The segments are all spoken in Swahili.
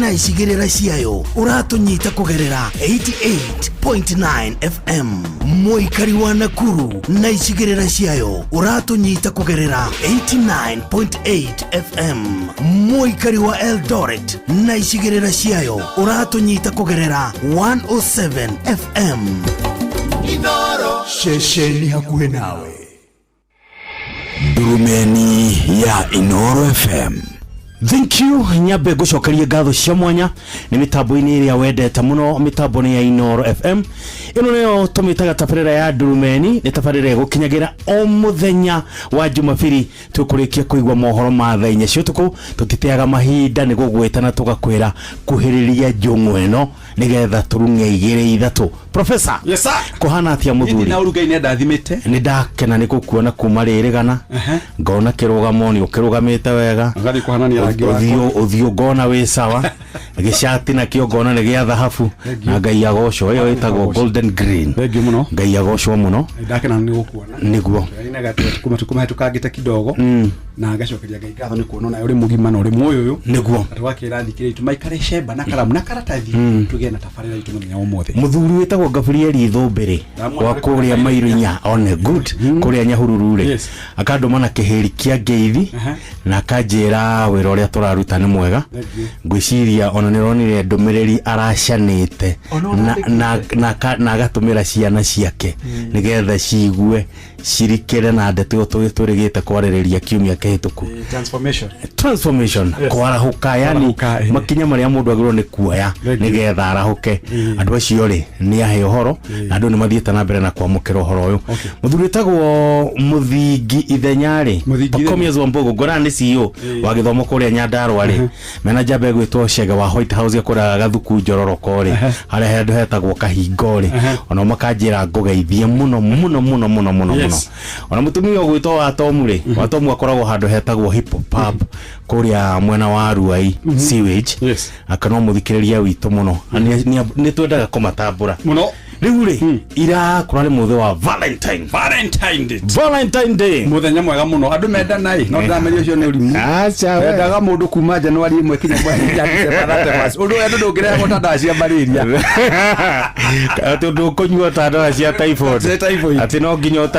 na icigirira ciayo uratunyita kugerera 88.9 FM. Muikari wa Nakuru na icigirira ciayo uratunyita kugerera 89.8 FM. Muikari wa Eldoret na icigirira ciayo uratunyita kugerera 107 FM. Inoro shesheni hakuhe nawe. Durumeni ya Inoro FM. Thank you. Nyabe gucokeria ngatho cia mwanya ni mitambo-ini iria wendete muno, mitambo-ini ya Inoro FM. Ino niyo tumitaga tabarira ya Durumeni, ni tabarira gukinyagira o muthenya wa Jumapili tukurikia kuigwa mohoro ma thainye ciutuku, tutiteaga mahinda ni gugwetana tugakwira kuhiriria njung'u ino nigetha turunge igire ithatu. Professor, yes sir, kuhana atia muthuri? Ni na urugai ni ndathimite. Ni ndakena ni gukuona kuma ririgana. Ngona kirugamo ni ukirugamite wega. Ngari kuhanania rangi wako. Uthio ngona we sawa. Gicati na kio ngona ni gia dhahabu. Na ngai agocwo iyo itagwo golden green. Thengio muno. Ngai agocwo muno. Ndakena ni gukuona. Niguo. Ina gatu tukuma tukagite kidogo. Na ngacokeria ngai ngatho ni kuona na uri mugima na uri muoyo uyu. Niguo. Atwakira ndikire tumaikare sheba na kalamu na karatathi. Tuge na tabarira itu muthenya umothe. Muthuri wetagwo Gabriel Ithumbiri wa kuria Mairunya on good kuria Nyahururu ri akanduma na kiheri kia ngeithi na akanjira wira uria turaruta ni mwega. Ngwiciria ona nironire ndumiriri aracanite na agatumira ciana ciake nigetha ciigue cirikire na ndeto turigite kwaririria kiumia kihituku. Transformation kwarahuka, yani makinya maria mundu agirwo ni kuoya nigetha arahuke. Andu acio ri ni ahe uhoro na andu ni mathiete na mbere na kwamukira uhoro uyu. Muthuri wetagwo Muthingi Ithenyari Pakomias Wambugu ngora ni CEO wa githomo kuria Nyandarua ri manager begwitwo Shega wa White House yakora gathuku Njororoko ri haria handu hetagwo Kahingo ri ona makanjira ngugeithie muno. Ona mutumia gwitwo wa Tomu ri wa Tomu akoragwo handu hetagwo Hip Hop kuria mwena wa Ruai sewage akano muthikiriria witu muno ni twendaga kumatambura muno. Riu ri ira kurari muthe wa Valentine Day muthenya mwega muno andu menda nai no ndamenyo cio ni urimu. Acha wendaga mundu kuma Januari 1 kinya kwa December undu wendu ndungire mutandaga cia malaria ati ndukunyua tandaga cia typhoid ati no nginya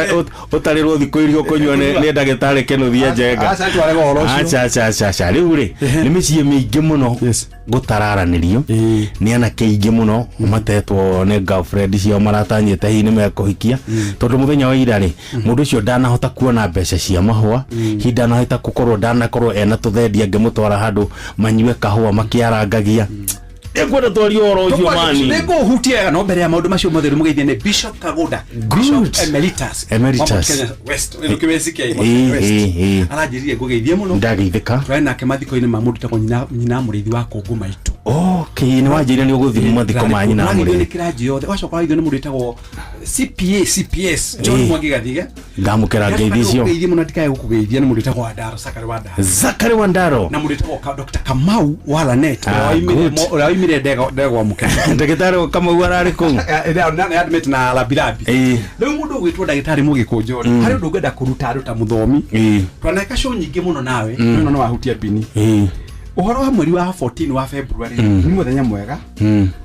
utarirwo thiku irio kunyua ni ndagitari Kenothia Njenga. Acha tware goro cio. Acha riu ri ni micii miingi muno gutararanirio ni ana keingi muno matetwo ne girlfriend cio maratanyite hi ni mekuhikia tondu muthenya wa ira ri mundu cio ndanahota kuona mbeca cia mahua hinda na hita gukorwo ndanakorwo ena tuthendia ngemutwara handu manyue kahua makiarangagia. Ekwenda twario oro ucio mani nego hutia no mbere ya maundu macio mothe mugeithie ni Bishop Kagoda Bishop Emeritus West ukimesikia West arajirie ngugeithie muno ndageithika twae nake mathiko-ini ma mundu tako nyina murithi wa kongo maitu. Okay, ni wajiria ni uguthima mathiko ma nyina murithi ni kiraji yothe wacoka itho ni mundu itagwo CPS John Mwangi Gathiga ngamukira ngeithi cio ngugeithie muno ndikae gukugeithia ni mundu itagwo Zakari Wandaro na mundu itagwo Dr. Kamau wa Lanet mire ndego mukenya ndagitari Kamau arari ku na admit na labirabi leo mundu gwitwo ndagitari mugikunjo hari undu ngenda kuruta aruta muthomi twaneka show nyingi muno nawe no wahutia bini uhoro wa mweri wa 14 wa February ni muthenya mwega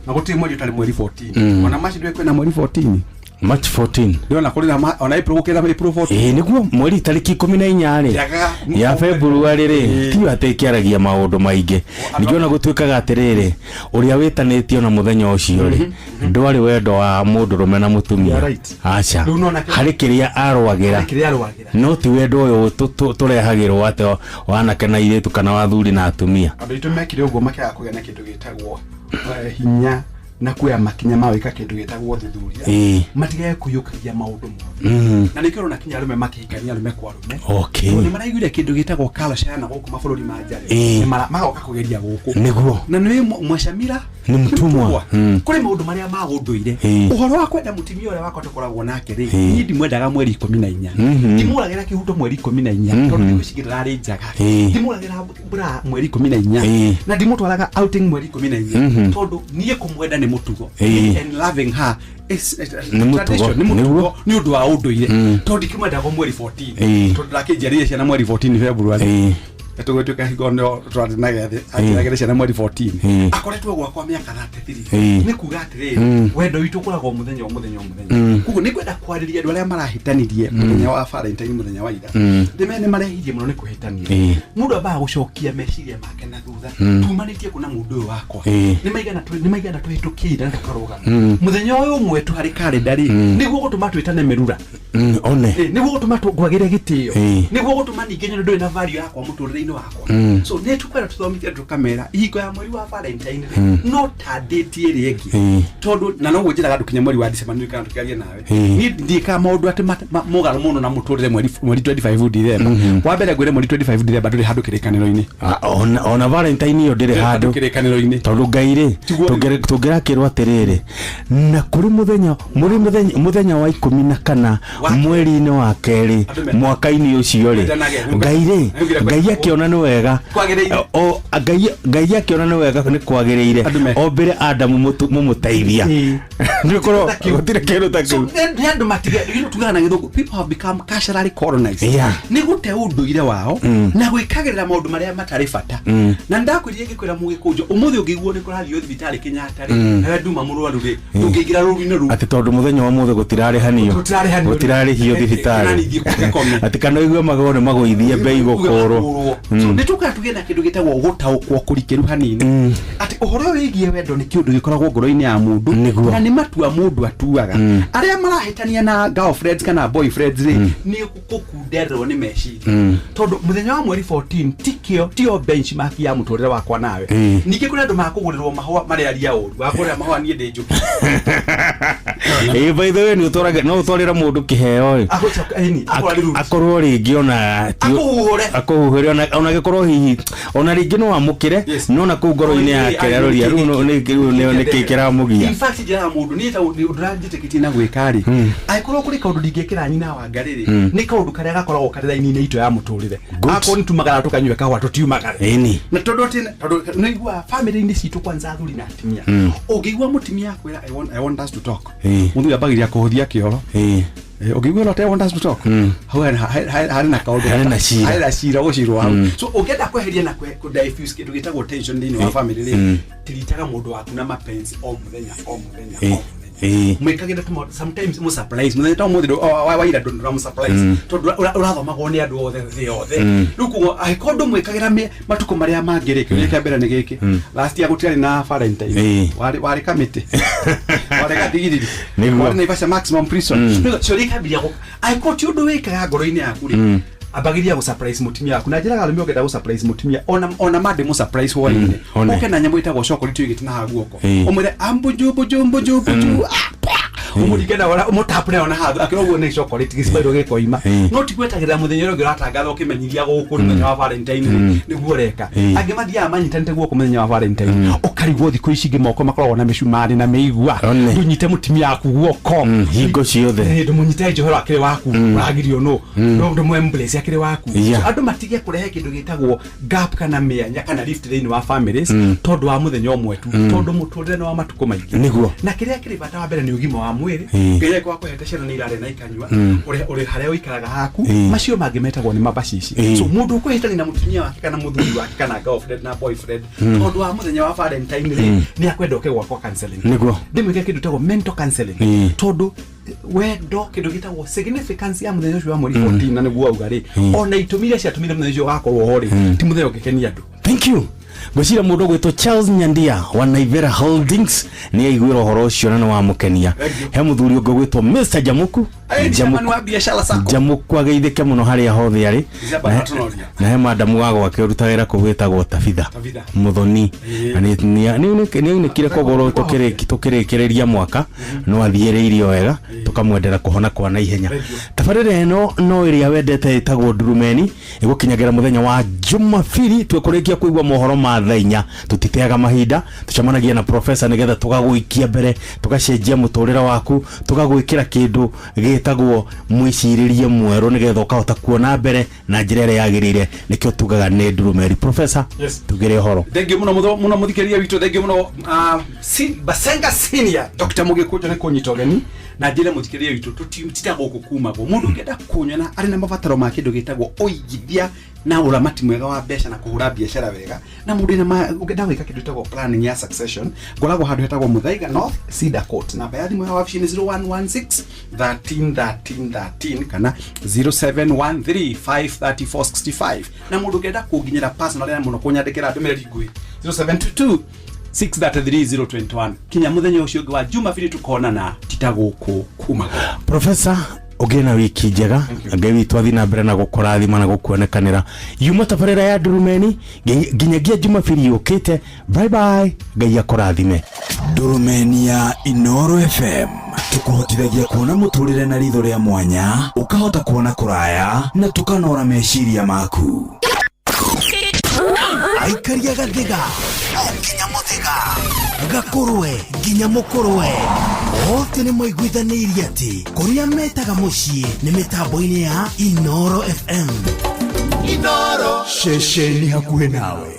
na gutiri mweri utari mweri 14 ona machi ndwe kwena mweri 14 March 14 ndio na kuri na ona April gukira April 14 niguo mweri tariki 14 ya February ri ti atekiaragia maundu maingi nikiona gutwikaga atiriri uria witanitio na muthenya ucio ri ndwari wendo wa mundu rume na mutumia. Acha hari kiria arwagira no ti wendo uyu turehagirwo ate wanake na iretu kana wathuri na atumia andu itu mekire uguo makiaga kugena kindu gitagwo hinya na kuya makinya mawika kindu gitagwo thuthuria matigae kuyukagia maundu mothe na nikiro na kinya rume makihikania rume kwa rume. Okay, ni maraiguire kindu gitagwo culture na guku mabuluri ma njari ni magoka kugeria guku niguo na ni mwacamira ni mtumwa kuri maundu maria magunduire uhoro wa kwenda mutimia ule wako tukoragwo nake ri ni ndimwendaga mweri 14 ndimuragira kihuto mweri 14 tondu ndikushigirira ri njaga ndimuragira bura mweri 14 na ndimutwaraga outing mweri 14 tondu niye kumwenda ni mutugo and loving her is tradition ni mutugo ni undu wa unduire tondu kimwenda go mweri 14 tondu rakijaria ciana mweri 14 February Atugotuka higono twathinaga thi akiragira ciana mweri 14 akoretwo gwakwa miaka 33 ni kuga atiriri wendo witu kuragwo muthenya kuko ni kwenda kwariria andu aria marahitanirie muthenya wa Valentine muthenya wa ira ndimene marehirie muno ni kuhitania mundu ambaga gucokia meciria make na thutha tumanitie kuna mundu uyu wakwa ni maigana tuhitukira na tukaruga muthenya uyu umwe tu hari calendar niguo gutuma twitane merura one niguo gutuma twagire gitio niguo gutuma ningenyo ndu ina value yakwa muturire wakwa so ne tukwera tuthomithia tukamera ihingo ya mweri wa Valentine no ta date iri engi tondu na no gujira ndukinya mweri wa December ni kana tukiaria nawe ni ndika maundu ati mugaro muno na muturire mweri 25 December wa mbere gwire mweri 25 December nduri handu kirikaniro-ini ona Valentine yo ndiri handu kirikaniro-ini tondu ngaire tungirakirwa atiriri na kuri muthenya wa 14 mweri-ini wa keri mwaka-ini ucio ri ngai akiona ni wega ngai akiona ni wega ni kwagiriire ombire Adamu mumuteithia ndikoro gutire kindu ta kiu ndu matiga tugana githuku people have become culturally colonized ni gute unduire wao na gwikagirira maundu maria matari bata na ndakwirie gikwira mugikunjo umuthi ungiguo ni kurathio thibitari Kenyatta ri na nduma murwaru ri ndungigira rurine ru ati tondu muthenya wa muthi gutirari hio thibitari ati kana igwe magone magoithie bei gukoro ni tukatuge na kindu gitagwo gutaukwo kurikiru hanini ati uhoro wigie wendo ni kiundu gikoragwo ngoro-ini ya mundu na ni matua mundu atuaga aria marahitania na girlfriends kana boyfriends ri ni gukukunderwo ni meciria tondu muthenya wa mweri 14 tio benchmark ya muturire wakwa nawe ningi kuri andu makugurirwo mahwa maria aria uru wakurira mahwa nie ndi njuki by the way ni utoraga no utwarira mundu kiheo akorwo ringi ona akuhure ona gikorwo hihi ona ringi no amukire no na ku ngoro-ini yake raroria ru ni kikira mugia in fact jara mundu ni ta urangitikitie na gwikari aikorwo kuri kaundu ndingikira nyina wa ngariri ni kaundu karia gakoragwo karira-ini ito ya muturire akoni tumagara tukanywe kahwa tutiumagara na tondu no igua family-ini citu kwanza athuri na atimia ungigua mutimia akwira I want us to talk mundu yabagiria kuhuthia kioro ungigua not I want us to talk hari na kaundu hari na shira gushirwa so ungenda kweheria na ku diffuse kindu gitagwo tension thini wa family tiritaga mundu waku na mapenzi o muthenya mwikagira tumo sometimes mu surprise muthenya to muthiru wa ira ndura mu surprise tondu urathomagwo ni andu othe rukugo aikondu mwikagira matuko maria mangirika gika mbere ni giki last year gutiari na Valentine wari kamite wari gadigiriri wari na ibasha maximum prison so rika bilia go aikoti undu wikaga ngoro-ini yaku ri abagiria go surprise mutimia yaku na njira galumio ngenda go surprise mutimia ona made mu surprise woine okena nyamu itagwo chocolate igiti na haguoko omwire ambuju umurigana wala umutapune ona hathu akirogwo ni chocolate gisibairo gikoima no tigwetagira muthenya ro ngiratangatha ukimenyiria guku muthenya wa Valentine niguo reka angimathia amanyitante guku muthenya wa Valentine ukarigwo thiko ici ngi moko makoragwo na micumari na meigua ndunyite mutimia yaku guoko hingo ciothe ndumunyite johero akiri waku uragirio no ndo mwembrace akiri waku andu matige kurehe kindu gitagwo gap kana mianya kana rift thini wa families tondu wa muthenya omwe tu tondu muturire no wa matuko maingi niguo na kiria kiri bata wa mbere ni ugima wa mwiri ngiye kwa kwete cena ni irare na ikanywa uri haria uikaraga haku macio mangimetagwo ni mabashishi so mundu kwihitani na mutumia wake kana muthuri wake kana girlfriend na boyfriend tondu wa muthenya wa Valentine ni akwenda ukegwa kwa counseling niguo ndimwike kindu tagwo mental counseling tondu wendo kindu gitagwo significance ya muthenya ucio wa mweri 14 na niguo ugari ona itumire cia tumire muthenya ucio gakorwo hori ti muthenya ukikenia andu thank you gwicira mundu gwitwo Charles Nyandia wa Naivera Holdings ni aiguira horo ucio na wa mukenia he muthuri ungi gwitwo Mr Jamuku Jamuku ageithike muno haria hothe ari na he madamu wago akirutagira kugwitagwo Tabitha muthoni ni kire kogoro tukirikireria mwaka no athiiririo wega tukamwendera kuhona kwa na ihenya tabarire eno no iria wendete itagwo Ndurumeni igukinyagira muthenya wa Jumapili twekurikia kuigwa mohoro ma thainya tutiteaga mahinda tucamanagia na professor nigetha tugaguikia mbere tugacenjia muturira waku tugagwikira kindu gitagwo mwiciririe mweru nigetha ukahota kuona mbere na njira ire yagirire nikyo tugaga ni Ndurumeni professor tugire horo thengi muno muthikeria witu thengi muno Basenga senior Dr. Mugikujo ni kunyitogeni na njire mutikirie witu tutitagwo gukuma go mundu ngenda kunyona ari na mabataro ma kindu gitagwo oigithia na uramati mwega wa mbeca na kuhura biashara wega na mundu na ungenda gwika kindu gitagwo planning ya succession ngoragwo handu hetagwo Muthaiga North Cedar Court na bayadi mwe wa fishini 0116 13 kana 0713534565 na mundu ngenda kunginyira personal na muno kunyandikira ndumiriri ngui 0722 633 kinya muthenya ucio wa Jumapili tukona na titaguku kuma. Professor ogena wiki njega ngai witu athi na mbere na gukurathima na gukuonekanira yuma tabarira ya Ndurumeni nginyagia Jumapili yukite. Bye bye, ngai akurathime. Ndurumeni ya Inooro FM tukuhotithagia kuona muturire na ritho ria mwanya, ukahota kuona kuraya na tukanora meciria maku. Aikaria Gathiga nginya Muthiga, Gakurwe nginya Mukurwe, othe ni moiguithanirie ati kuria metaga mucii ni mitambo-ini ya Inooro FM. Inooro shesheni hakuhe nawe.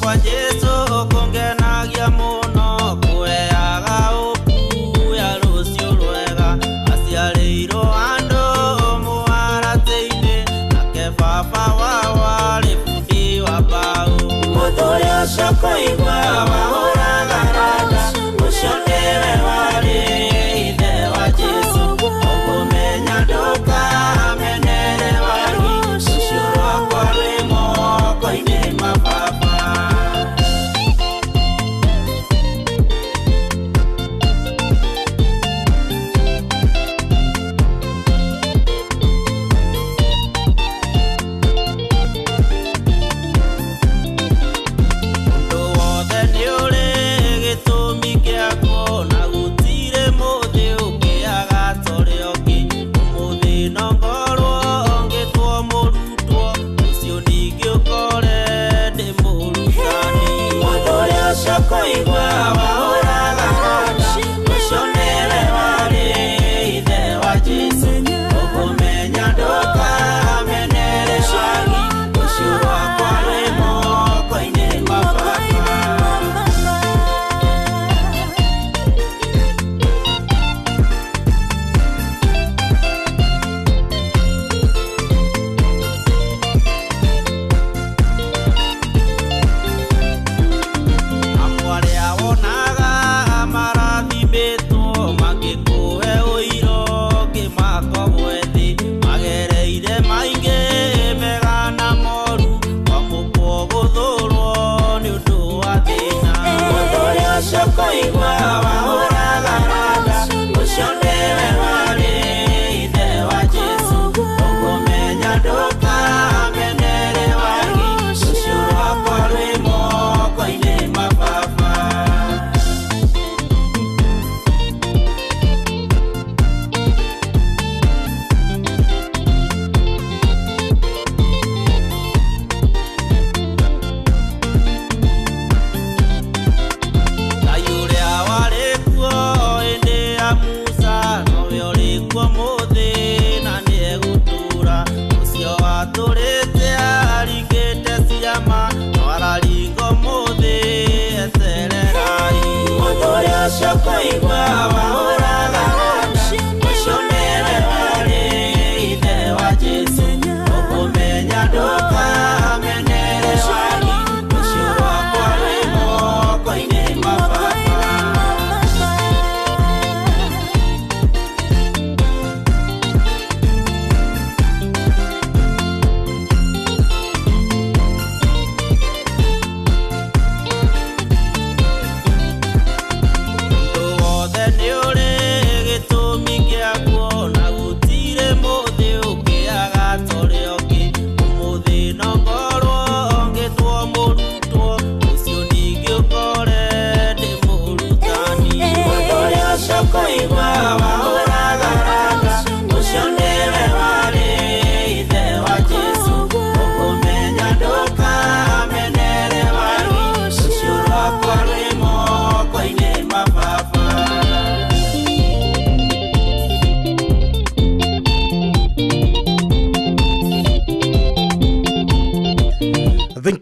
Kwa Jesu kongenagia muno kueaga uku ya rucio rwega aciarĩirwo andũ mũharatĩ-inĩ nake baba wao arĩ bundi wa mbaũ mũthuri ũcio kũigua wahũraga randa ũcio nĩwe warĩ ithe wa Jesu ũkũmenya ndũkamenere wagi ũcio rwakwa rwĩ moko-inĩ ma baba.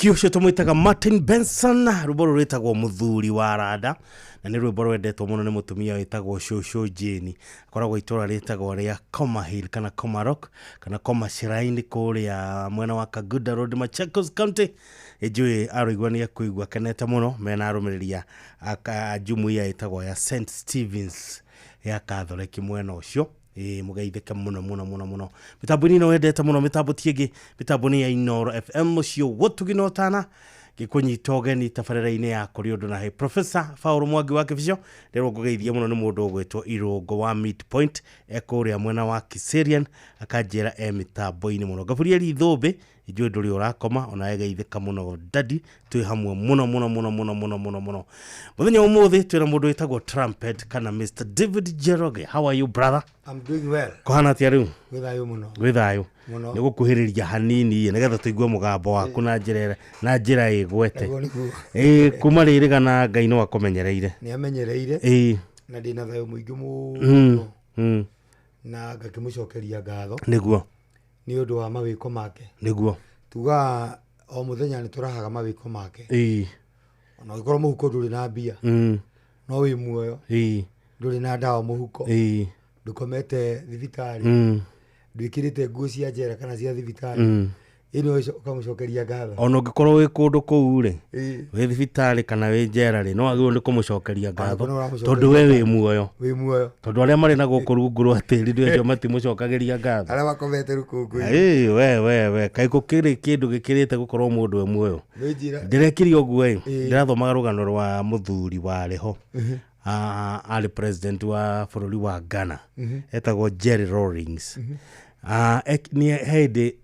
Mwandiki ucio tumwitaga Martin Benson, rwimbo rwitagwo Muthuri wa Rada, na ni rwimbo rwendetwo muno ni mutumia witagwo Shosho Jane. Akoragwo itura ritagwo ria Coma Hill kana Coma Rock kana Coma Shrine kuria mwena wa Kaguda Road, Machakos County. Ejui arigwa ni akuigwa kenete muno mena arumiriria jumuiya itagwo ya St Stephen's ya Catholic mwena ucio. Mugaitheka muno mitambo-ini no wendete muno, mitambo tiegi mitambo-ini ya Inoro FM mucio gutuginotana gikunyita ugeni tabarĩra-inĩ ya kũrĩ ũndũ na he Professor Paul Mwangi wa Kibicio ndirwo ngugeithia muno ni mundu ugwitwo Irungo wa Midpoint ekuria mwena wa Kiserian akanjira mitambo-ini muno gaburia ithũmbi ijue nduri urakoma ona yegeitheka muno dadi twi hamwe muno muthenya umuthi twina mundu witagwo Trumpet kana Mr David Jeroge. How are you, brother? I'm doing well. Kohana atia riu? Withayo muno. Withayo ni gukuhiriria hanini nigetha tuigue mugambo waku na njira igwete kuma ririgana Ngai no akomenyereire. Ni amenyereire na ndina thayo muingi muno na ngakimucokeria ngatho niguo ni undu wa mawiko make niguo tuga o muthenya ni turahaga mawiko make ona gikoro muhuko nduri na mbia no wi muoyo nduri na ndawa muhuko ndukomete thibitari ndwikirite nguo cia njera kana cia thibitari ino ukamucokeria ngatho ona ungikorwo wi kundu kuu ri wi thibitari kana wi njera ri no agirwo ni kumucokeria ngatho tondu we wi muoyo tondu aria mari na guku rungu rwa tiri ndio acio matimucokagiria ngatho aria bakomete rukungu we kai gukiri kindu gikirite gukorwo mundu we muoyo ndirekirio uguo ndirathomaga rugano rwa muthuri wariho ali president wa bururi wa Ghana etagwo Jerry Rawlings ni hede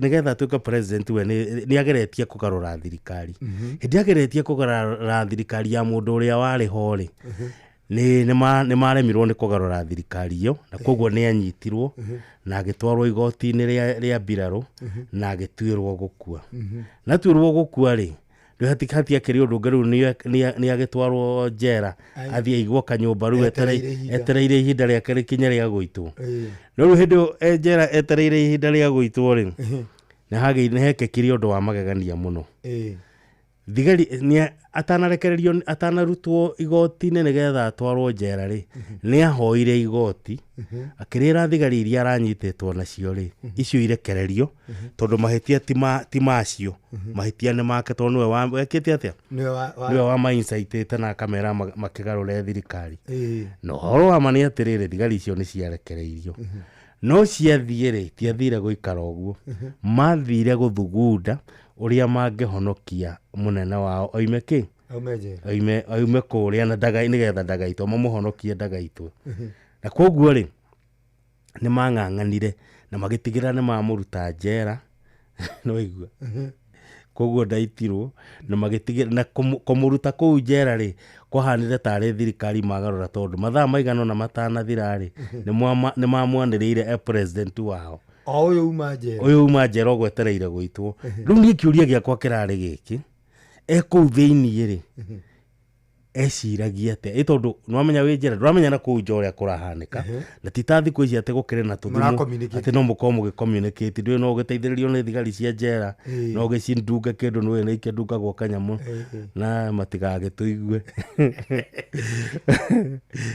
nigetha tuika president we ni ageretie kugarura thirikari hindi ageretie kugarura thirikari ya mundu uria wari hori ni maremirwo ni kugarura thirikari iyo na koguo ni anyitirwo na agitwarwo igoti-ini ria mbiraro na agituirwo gukua na tuirwo gukua ri hatikati akiri undu ngaru ni agitwarwo njera athie igwo kanyumba ru etereire ihinda ria kere kinya ria guitwo no hindi njera etereire ihinda ria guitwo ri na hage hekekire undu wa magegania muno thigari ni atanarekererio atanarutwo igoti-ini nigetha atwarwo njera ri ni ahoire igoti akirira thigari iria aranyititwo nacio ri icio irekererio tondu mahitia ti macio mahitia ni make tondu niwe wekite atia niwe wa maincitite na kamera makigarure thirikari no horo wa mani atirire thigari icio ni ciarekereirio no ciathie ri tiathire guikara uguo mathire guthugunda uria mangihonokia munene wao oime ki oime kuria na dagai nigetha dagaitwo mamuhonokie dagaitwo na koguo ri ni mang'ang'anire na magitigira ni mamuruta njera no igua koguo ndaitirwo na magitigira na kumuruta kuu njera ri kwahanire tare thirikari magarura tondu mathaa maigano na matanathira ri ni mamwaniriire president wao uyu uma njera gwetereire guitwo riu ni kiuria giakwa kirari giki kuu thiini ri eciragia ate tondu nwamenya wi njera ndramenya na kuu njoria kurahanika na titathi kwisi ate gukire na tuthumu ate no muko mugicommunicate ndio no giteithiririo ni thigari cia njera no gicindunga kindu no ni ikindunga gwa kanyamu na matigage tuigue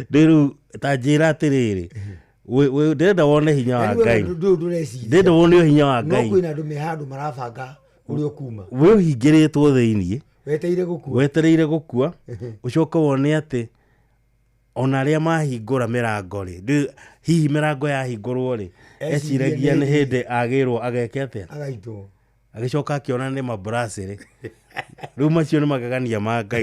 ndiru ta njira atiriri we ndenda wone hinya wa Ngai ndenda wone hinya wa Ngai no kwina andu mehandu marabanga uri okuma we uhingiritwo thiini wetereire gukua ucoka wone ati ona aria mahingura mirango ri hihi mirango yahingurwo ri eciragia ni hindi agirwo ageke atia agaitwo agicoka akiona ni mabrasi ri riu macio ni magagania ma Ngai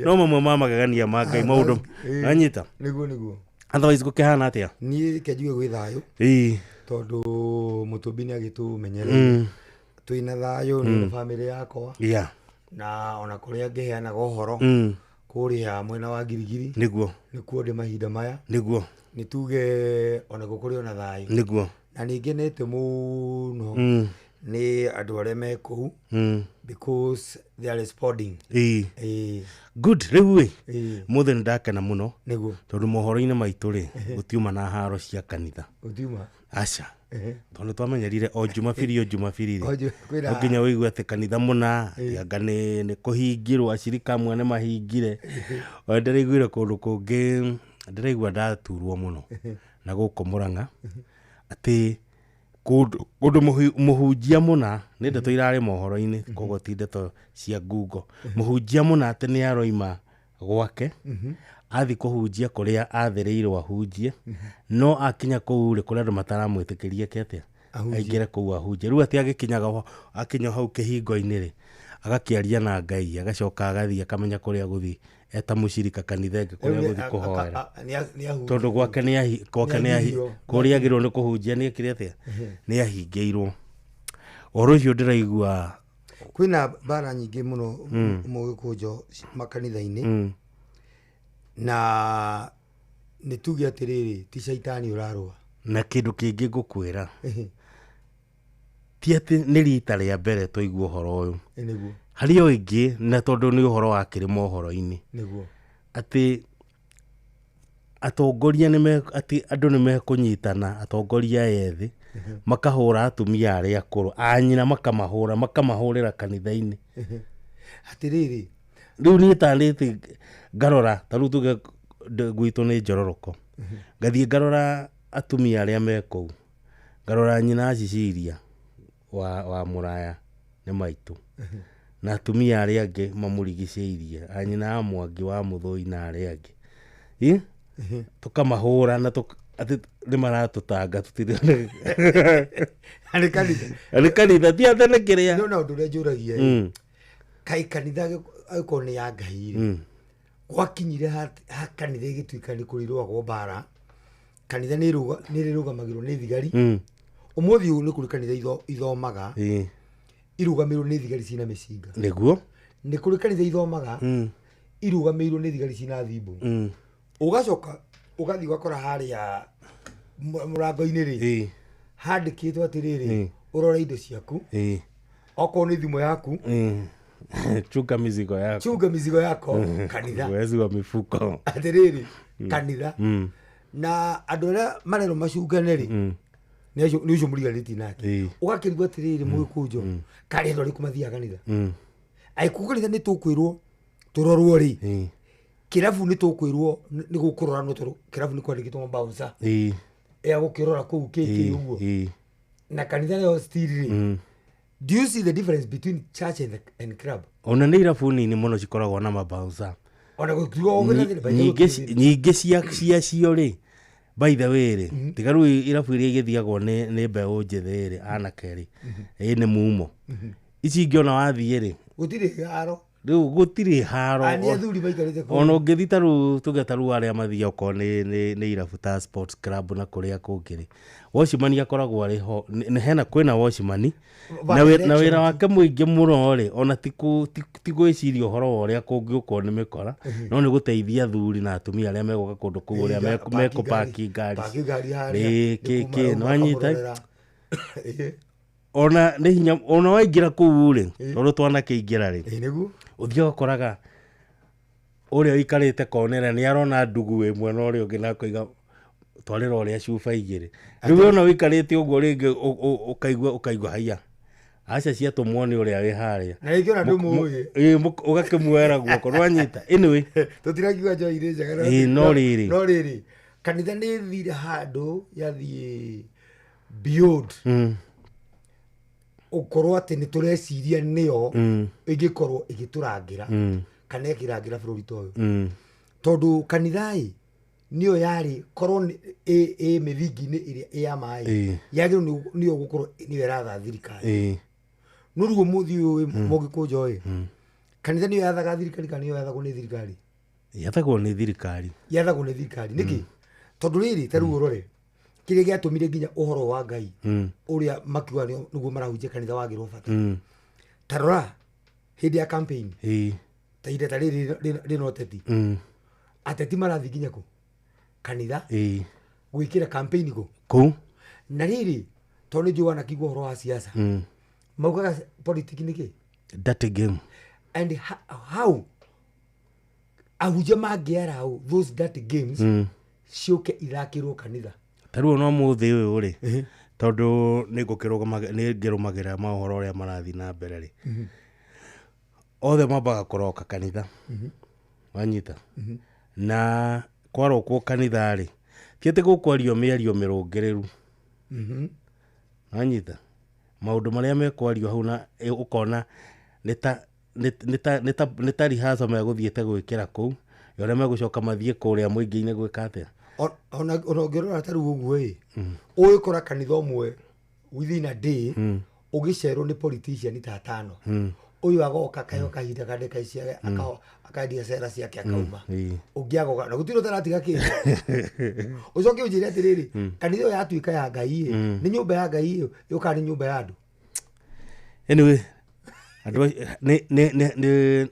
no mamwe ma magagania ma Ngai maundu anyita niguo otherwise gukihana atia ni kejuge gwi thayo tondu mutumbini agitumenyerera twina thayo ni family yakwa na ona kuria ngiheana gohoro kuria mwena wa Girigiri niguo nikuo ndi mahinda maya niguo nituge ona gukuri ona thayo niguo na ningenete muno ni andu aria me kuu because they are responding good riu muthe ndakena muno niguo tondu mohoro-ini maitu ri gutiuma na haro cia kanitha gutiuma aca tondu twamenyerire o jumapili nginya wigua ati kanitha muna anga ni kuhingirwo acirika amwe ni mahingire o ndiraiguire kundu kungi ndiraigua ndaturwo muno na guku Murang'a ati kundu muhunjia muna ni ndeto irari mohoro-ini koguo ti ndeto cia ngungo muhunjia muna ati ni aroima gwake athi kuhunjia kuria athereirwo ahunjie no akinya kuu ri kuria andu mataramwitikiria ketia aingire kuu ahunjie riu ati agikinyaga akinya hau kihingo-ini ri agakiaria na Ngai agacoka agathii akamenya kuria guthi eta mucirika kanitha kuria guthi kuhoera tondu gwake ni kuria agirwo ni kuhunjia ni akire atia ni ahingiirwo oro cio ndiraigua kwina bara nyingi muno mugikunjo makanitha-ini na ni tuge atiriri ti shaitani urarua na kindu kingi ngukwira ti ati ni rita ria mbere twaigua uhoro uyu niguo hari o ingi na tondu ni uhoro wa kiri mohoro-ini niguo ati atongoria ati andu ni mekunyitana atongoria ethi makahura atumia aria akuru anyina makamahurira kanitha-ini atiriri riu ni tarite ngarora taru tuge gwitu ni Njororoko ngathie ngarora atumia aria mekou ngarora nyina Cicilia wa Muraya ni maitu na atumia aria angi mamurigiceirie anyina Mwangi wa Muthoi na aria angi tukamahura na ati ni maratutanga tutire ari kanitha ti atene kiria no undu ria njuragia kai kanitha ko ni ya Ngai gwakinyire ha kanitha igituika ni kurirwagwo bara kanitha ni rirugamagirwo ni thigari umuthi uyu ni kuri kanitha ithomaga irugamirwo ni thigari cina micinga niguo ni kuri kanitha ithomaga irugamirwo ni thigari cina thimbu ugacoka ugathi gwakora haria murango-ini ri handikitwo atiriri urore indo ciaku okorwo ni thimu yaku chunga mizigo yako kanitha wezi wa mifuko atiriri kanitha na andu aria marero macunganeri ni ucio muriganiti nake ugakirigwo atiriri mugikunjo kari ndo rikumathia kanitha aiku kanitha ni tukwirwo turorwo ri kirabu ni tukwirwo ni gukurora no kirabu ni kwandikitwo bouncer ya gukirora kuu kiki uguo na kanitha yo still do you see the difference between church and club ona ni irabu nini muno cikoragwo na mabouncer ona gukigo nyingi cio ri by the way ri tigaru irabu iria igithiagwo ni mbeu njithe ri anake ri ni mumo ici ngiona wathie ri gutire haro riu gutire haro ani athuri baikarite ko ona ungithi tugetaru aria mathia ko ni irabu ta sports club na kuria kungiri washimani akoragwo ari ho hena kwina washimani na wira wake muingi muno ri ona tigwiciria uhoro uria kungiuko ni mikora no ni guteithia athuri na atumia aria megoka kundu kuu uria meko parking ngari no anyita ona ni hinya ona waingira kuu ri ro twana kiingira ri niguo uthio koraga uria ikarite konera ni arona ndugu imwe no ri ungi na kuiga twarira uria cuba igiri riu ona wikarite uguo ringi ukaigua haya aca cia tumwoni uria wi haria na ikiona ndumuye ugakimwera guoko rwanyita anyway tutirakiuga jo ire njega no riri kanitha ni thire handu yathie beyond ukorwo ati ni tureciria niyo igikorwo igiturangira kana ikirangira bururi toyo tondu kanitha niyo yari korwo mithingi-ini iria ya mai yagirwo niyo gukorwo niyo iratha thirikari no ruo muthi uyu mugikunjo kanitha niyo yathaga thirikari kana niyo yathagwo ni thirikari yathagwo ni thirikari niki tondu riri taru urore kiria giatumire nginya uhoro wa Ngai uria makiuga niguo marahunjia kanitha wagirwo bata tarora hindi ya campaign ta inde ta rino teti ateti marathi nginya ku kanitha gwikira campaign ku na riri tondu njua na kigwo uhoro wa siasa maugaga politics niki dirty game and how ahunjia mangiara those dirty games ciuke ithakirwo kanitha taruo no muthi uyu ri tondu ningirumagirira mohoro uria marathi na mbere ri othe mambaga kuroka kanitha wanyita na kwarokwo kanitha ri tiete gukwario miario mirungireru wanyita maundu maria mekwario hau na ukona nita rihaso meguthiete gwikira kuu yore megucoka mathie kuria muingi-ini gwika atia ona ngirora taru uguo uyikora kanitha umwe within a day ugicerwo ni politician ta 5 uyu agoka kayo kahinda kande kaiciage akaendia cera ciake akauma ungi agoka na gutiro taratiga ki ucoke unjire atiriri kanitha ya tuika ya Ngai ni nyumba ya Ngai yuka ni nyumba ya andu anyway andu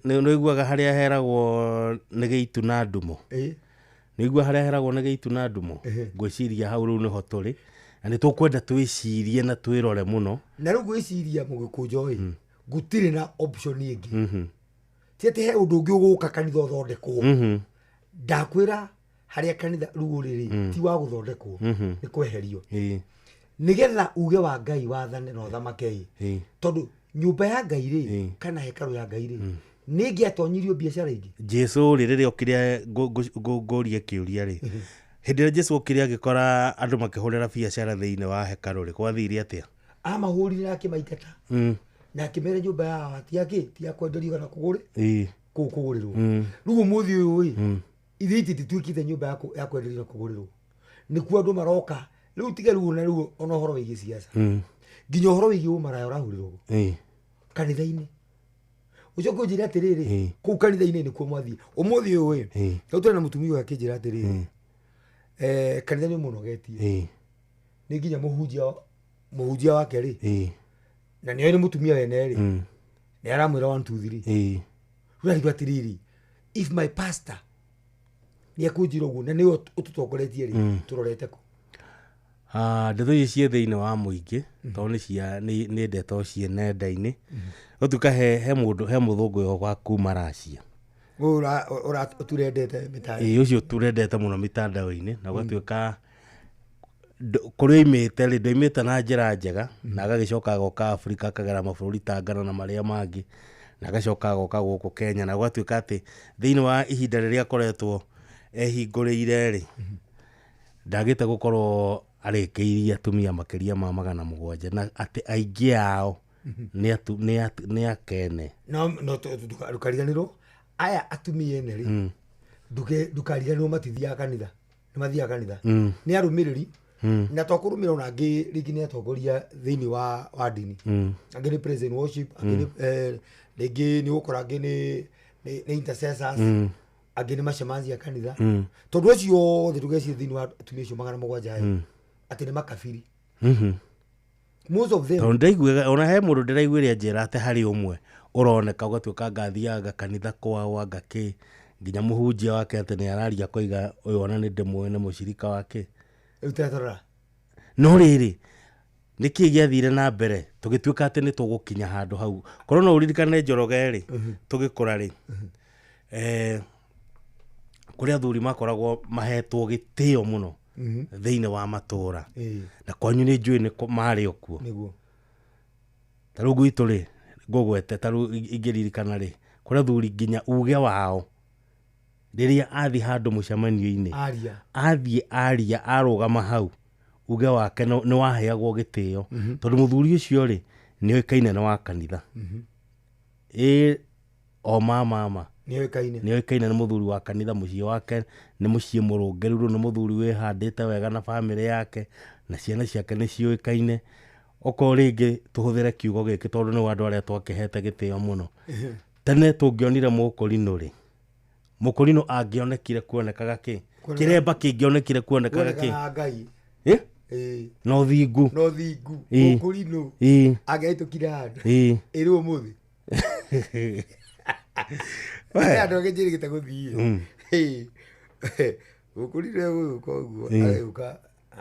niguaga haria heragwo ni Geitu na Ndumo nigua haria heragwo ni Geitu na Ndumo ngwiciria hau riu niho turi na ni tukwenda twicirie na twirore muno na riu gwiciria mugikunjo gutire na option ingi tiete he undu ungi uguka kanitha uthondekwo ndakwira haria kanitha ruguriri ti wa guthondekwo ni kweherio nigetha uge wa Ngai wathane no thamake tondu nyumba ya Ngai ri kana hekaru ya Ngai ri ningi atonyirio biashara ingi Jesu riri okiria ngoria kiuria ri hindi Jesu okiria agikora andu makihurira biashara thiini wa hekaru ri kwathiri atia amahurira akimaikata na kimere nyumba ya atiaki ti akwenderio kana kuguri kugurirwo rugo muthi uyu ithiti tituikite nyumba ya kwenderio kugurirwo nikuo andu maroka riu tige rugo na rugo ono horo wigi siasa nginya horo wigi umara urahurirwo kanitha-ini ucoke unjire atiriri kuu kanitha-ini nikuo mwathie umuthi uyu turi na mutumia wake njira atiriri kanitha ni munogetie ni nginya muhunjia wake ri na niyo ni mutumia wene ri ni aramwira 1 2 3 rura rigwa tiriri if my pastor ni akunjira uguo na niyo ututongoretie ri turorete ku ndeto ici cie thiini wa muingi tondu ni ndeto cie nenda-ini utuka he muthungu yo gwa kuma Russia ura turendete mitandao ucio turendete muno mitandao-ini na gwatuika kuri imite ri ndoimite na njira njega na agagicoka goka Afrika akagera mabũrũri ta Ghana na maria mangi na agacoka goka guku Kenya na gwatuika ati thiini wa ihinda riria akoretwo ehingũrĩire ri ndagite gukorwo arikiirie atumia makiria ma 700 na ati aingi ao ni akene no dukariganirwo aya atumia ene ri dukariganirwo matithia kanitha ni mathia kanitha ni arumiriri na tokurumira ona ngi rigi ni atongoria thiini wa dini angi ni praise and worship angi rigi ni ukora angi ni intercessors angi ni mashamanzi ya kanitha tondu ucio thirugeci thiini wa atumia cio 700 ati ni makabiri most of them tondu ndaiguaga ona he mundu ndiraiguire njira ati hari umwe uroneka ugatuika ngathiaga kanitha kwao ngaki nginya muhunjia wake ati ni araria koiga uyu ona ni ndimwe ni mucirika wake utatora no riri niki giathire na mbere tugituika ati ni tugukinya handu hau korwo no uririkane Njoroge ri tugikura ri kuria athuri makoragwo mahetwo gitio muno thiini wa matura na kwanyu ni njui ni mari okuo niguo taru gwitu ri ngugwete taru ingiririkana ri kuria athuri nginya uge wao riria athi handu mucemanio-ini athie aria arugama hau uge wake ni waheagwo gitio tondu muthuri ucio ri ni oikaine ni wa kanitha o mama ni oikaine ni muthuri wa kanitha mucii wake ni mucii murungiru ni muthuri wihandite wega na family yake na ciana ciake ni cioikaine oko ringi tuhuthire kiugo giki tondu ni andu aria twakihete gitio muno tene tungionire mukurino ri mukurino angionekire kuonekaga ki kiremba kingionekire kuonekaga ki no thingu mukurino agaitukire handu iriwo muthi andu agijirigite guthii mukurino uyu koguo ageuka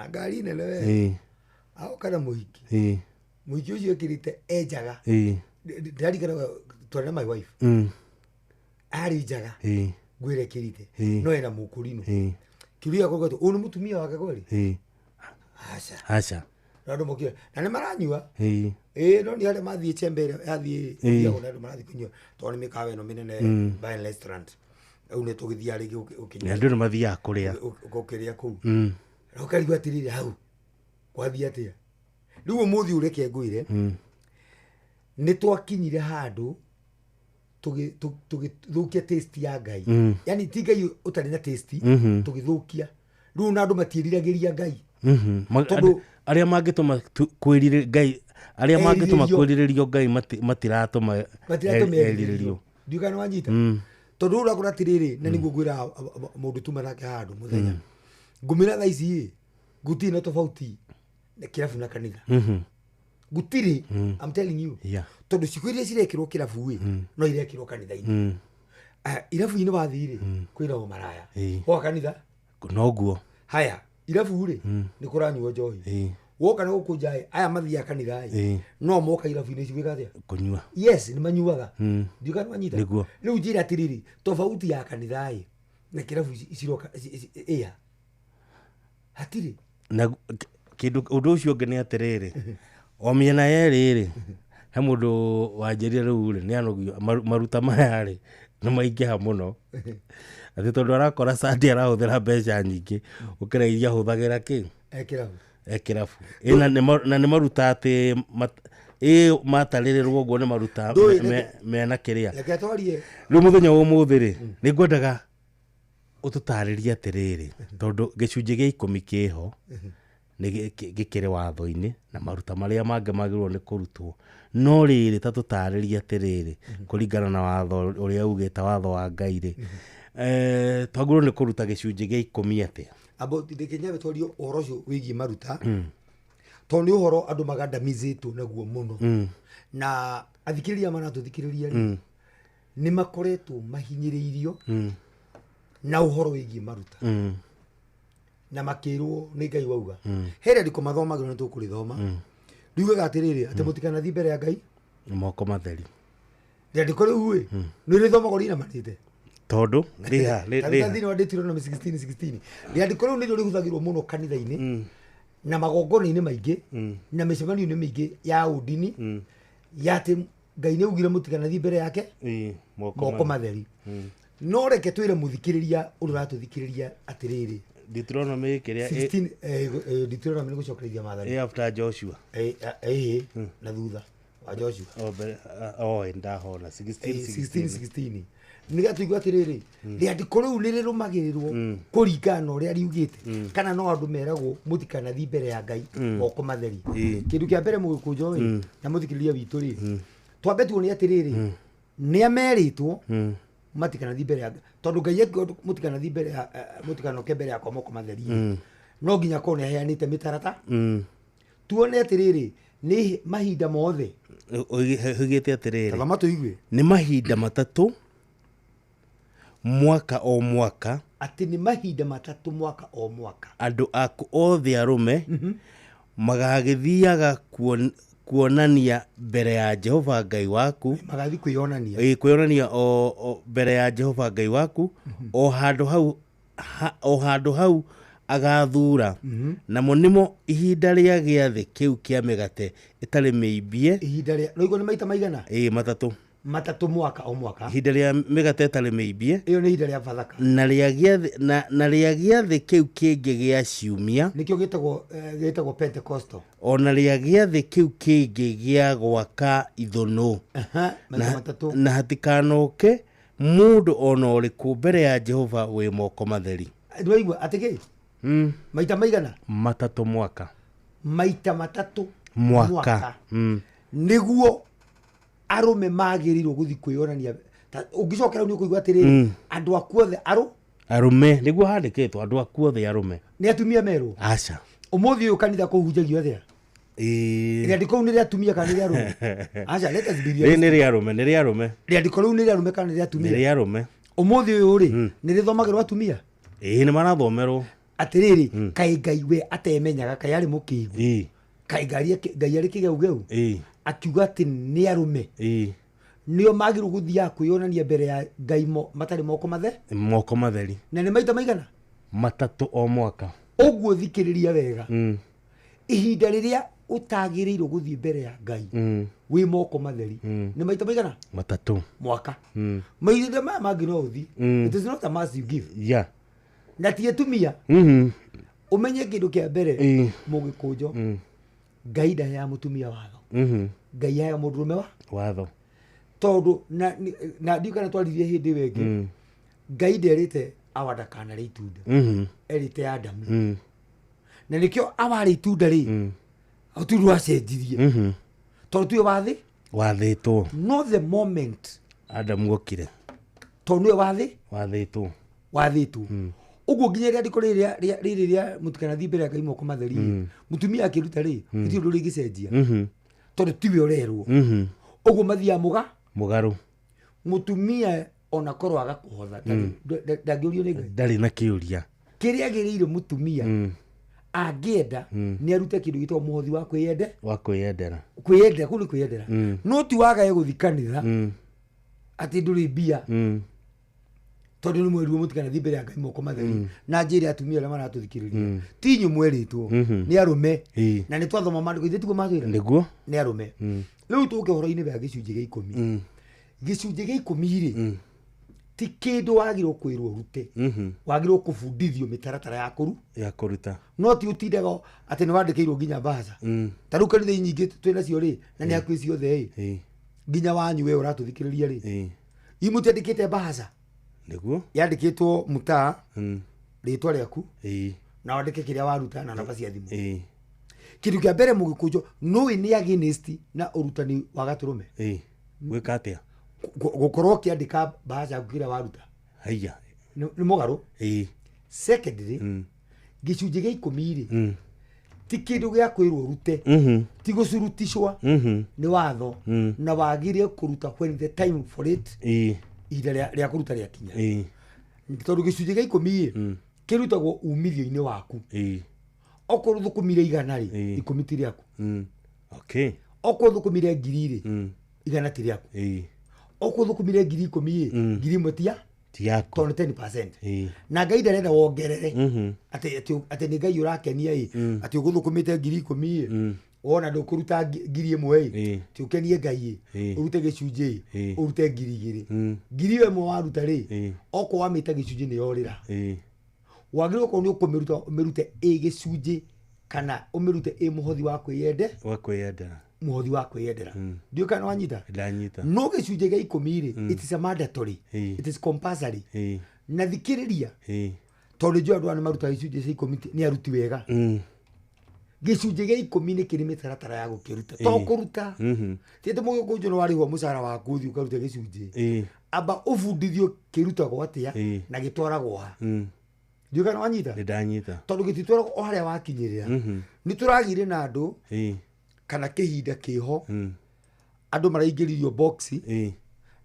ngari nene we aoka na muhiki muhiki ucio ekirite enjaga ndirarikana twarĩ na my wife ari njaga ngwire kirite no ena mukurino kiuria kogo uyu ni mutumia wake kweli acha ndio mokio na nĩ maranyua no ni ale mathie chembere yathie ndio ndio marathi kunyua to ni mikawe no minene by restaurant au ne tugithia rigi ukinya ndio mathia kuria ukiria ku no karigwa tirire hau kwathia atia riu muthi ureke nguire ni twakinyire handu tugithukia taste ya Ngai yani ti Ngai utari na taste tugithukia riu na andu matieriragĩria Ngai tondu aria mangituma kwirire Ngai aria mangituma kwiririo Ngai matiratuma eriririo ndigana wanyita tondu ura kura tiriri na niguo gwira mundu tuma nake handu muthenya ngumira tha ici guti na tofauti na kirafu na kanitha gutiri I'm telling you tondu cikwirie cirekirwo kirafu no irekirwo kanitha-ini irafu-ini wathire kwiragwo maraya ho kanitha no guo haya irafu ri ni kuranyuo njohi woka na gukunja aya mathia kanitha no moka irafu-ini cigwika atia kunyua yes ni manyuaga ndiuka ni manyita riu njira atiriri tofauti ya kanitha na kirafu iciroka hatiri na kindu undu ucio ngene atiriri o miena yeriri he mundu wanjiria riu ri ni anogio maruta maya ri ni maingiha muno ati tondu arakora Sunday arahuthira mbeca nyingi ukira iria huthagira ki ekirafu na ni maruta ati mataririrwo guo ni maruta mena kiria riu muthenya umuthi ri ni ngwendaga ututaririe atiriri tondu gicunji gia 10 kiho ni gikire watho-ini na maruta maria mange magirwo ni kurutwo no riri ta tutaririe atiriri kuringana na watho uria ugita watho wa Ngai ri twagirwo ni kuruta gicunji gia 10 atia abo ndikenya betwario uhoro ucio wigie maruta tondu uhoro andu magandamizitwo naguo muno na athikiriria manatuthikiriria ni makoretwo mahinyiriirio na uhoro wigie maruta na makirwo ni Ngai wauga here ndiko mathomagirwo ni tukurithoma ndiugaga atiriri ati mutikana thi mbere ya Ngai moko matheri ndiko riu ni rithomagwo rina matite tondu riha thini wa Deuteronomy 16:16 ndiko riu ni rihuthagirwo muno kanitha-ini na magongona-ini maingi na micemanio-ini maingi ya udini ya ati Ngai ni ugire mutikana thi mbere yake moko matheri no reke twire muthikiriria undu ratuthikiriria atiriri Deuteronomy kiria 16 Deuteronomy ni gucokereria mathani after Joshua na thutha wa Joshua ndahona 16 niga tuigwa atiriri riandiko riu ni rirumagirirwo kuringana uria riugite kana no andu meragwo mutikana thi mbere ya Ngai moko matheri kindu kia mbere mugikunjo na muthikiriria witu ri twambe tuone ni atiriri ni ameritwo matikana thi mbere ya tondu Ngai mutikana thi mbere mutikana ke mbere ya moko matheri no nginya kone heanite mitarata tuone atiriri ni mahinda mothe hugite atiriri kama tuigwe ni mahinda matatu mwaka o mwaka ati ni mahinda matatu mwaka o mwaka andu aku othe arume magagithiaga kuonania mbere ya Jehova Ngai waku magathi kwionania o mbere ya Jehova Ngai waku o handu hau agathura namo nimo ihinda ria giathi kiu kia migate itari miimbie ihinda ria no igone maita maigana matatu mwaka o mwaka ihinda ria migate itari miimbie iyo ni ihinda ria Bathaka na ria giathi kiu kingi gia ciumia nikio gitagwo Pentecostal ona ria giathi kiu kingi gia gwaka ithunu na hatikanoke mundu ona uriku mbere ya Jehova wi moko matheri ndwaigwa atiki maita maigana matatu mwaka maita matatu mwaka niguo arume magirirwo guthi kwionania ungicokera ni kuigwa atiriri andu akuothe arume niguo handikitwo andu akuothe arume ni atumia meru acha umuthi uyu kanitha kuhunjagio athia riandiko ni ria atumia kana ria arume acha let us be real ni ria arume riandiko ni ria arume kana ria atumia ni ria arume umuthi uyu ri ni rithomagirwo atumia ni marathomerwo atiriri kai Ngai we atemenyaga kai ari mukigu kai Ngai ari kigeugeu akiuga ati ni arume nio magiru guthia kwionania mbere ya Ngai matari moko matheri na ni maita maigana matatu o mwaka uguo thikiriria wega ihinda riria utagiriirwo guthii mbere ya Ngai wi moko matheri ni maita maigana matatu mwaka maita ma mangi no uthi it is not a massive gift na tie tumia umenye kindu kia mbere mugikunjo Ngai nda ya mutumia watho Ngai ya mundurume watho tondu na ndikana twaririe hindi wengi Ngai nderite awada kana ri itunda erite Adamu na nikio awari itunda ri aturwa cenjirie tondu tuyo wathitwo no the moment Adamu okire tondu yo wathitwo uguo nginya ria ndiko riria mutukana thi mbere ya Ngai moko matheri mutumia akiruta ri itio ndu rigicenjia tondu tiwe urerwo uguo mathia mugaru mutumia ona korwo agakuhotha ndangiurio ni Ngai ndari na kiuria kiria agiriire mutumia angienda ni arute kindu gitwa muhothi wa kwiyendera kuli kwiyendera no ti wagaye guthikanira ati nduri bia tondu ni mweru mutukana thi mbere ya Ngai moko matheri na njiri atumia aria maratuthikiriria tinyu mweritwo ni arume na ni twathoma mandiko ithe tiguo matwira niguo ni arume riu tuke horo-ini bya gicunji gia 10 gicunji gia 10 ri ti kindu wagirwo kwirwo rute wagirwo kubundithio mitaratara ya kuruta no ti utindaga ati ni wandikirwo nginya baza taru kanitha nyingi twina cio ri na ni akwi ciothe nginya wanyu we uratuthikiriria ri imutendikite baza niguo yandikitwo mutaa ritwa riaku na wandike kiria waruta na namba cia thimu kindu kia mbere mugikunjo no ni against na urutani wa gaturume gwika atia gukorwo kiandika baza kugira waruta haya ni mugaru secondly gicunji gia 10 ri ti kindu gia kwirwo rute ti gucurutishwa ni watho na wagirie kuruta when the time for it ida ria kuruta ria kinya tondu gicunji gia 10 kirutagwo umithio-ini waku okorwo thukumire igana ri ikumi ti riaku okay okorwo thukumire 1,000 ri igana ti riaku okorwo thukumire 10,000 1,000 ti yaku tondu 10% na Ngai ndarenda wongerere ati ni Ngai urakenia ati uguthukumite 10,000 wona ndukuruta 1,000 ti ukenie Ngai urute gicunji urute 2,000 1,000 waruta ri okorwo wamita gicunji ni yorira wagirwo ko ni ukumiruta umirute gicunji kana umirute muhothi wa kwiyendera muhothi wa kwiyendera ndio kana wanyita ndanyita no gicunji gia 10 ri it is a mandatory it is compulsory na thikiriria tondu jo andu maruta gicunji cia 10 ni aruti wega gicunji gia 10 ni kiri mitaratara ya gukiruta to kuruta tete mugo kunjo no warihwo mucara wa kuthi ukaruta gicunji aba ubundithio kirutagwo atia na gitwaragwo ha ndio kana wanyita ndanyita tondu gititwaragwo o haria wakinyirira ni turagire na andu kana kihinda kiho andu maraingiririo box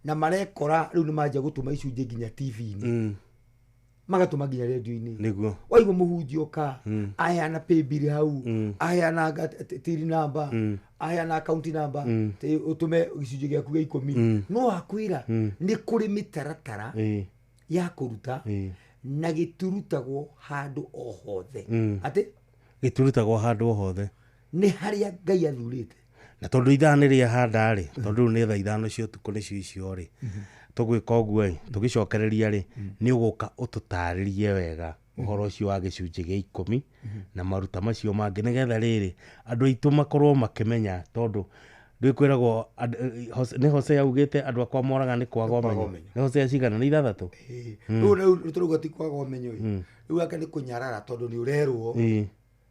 na marekora riu ni manja gutuma icunji nginya TV-ini magatuma nginya radio-ini niguo waigwo muhunjio ka aya na pay bill hau aya na tiri number aya na account number te utume gicunji giaku gia 10 no akwira ni kuri mitaratara ya kuruta na giturutagwo handu o hothe ati giturutagwo handu o hothe ni haria Ngai athurite na tondu ithani ria handa ri tondu ni tha ithano cio tuku ni cio ri tugwika uguo tugicokereria ri ni uguka ututaririe wega uhoro ucio wa gicunji gia 10 na maruta macio mangi nigetha riri andu aitu makorwo makimenya tondu ndikwiragwo ni Hosea augite andu akwa moraga ni kwaga umenyo ni Hosea cigana ni 6 riu turuga ti kwaga umenyo riu aka ni kunyarara tondu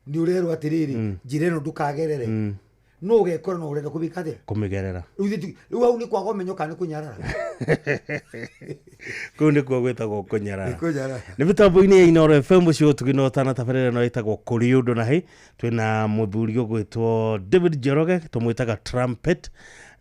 ni urerwo atiriri njira ino ndukagerere no ugekora no urenda kubika atia kumigerera riu au ni kwaga umenyo kana ni kunyarara kuu nikuo gwitagwo kunyarara ni mitambo-ini ya Inooro FM cio tuginotana tabarĩra no ĩtagwo kũrĩ ũndũ na hĩ twĩna mũthuri ũgwĩtwo David Njoroge tũmwĩtaga Trumpet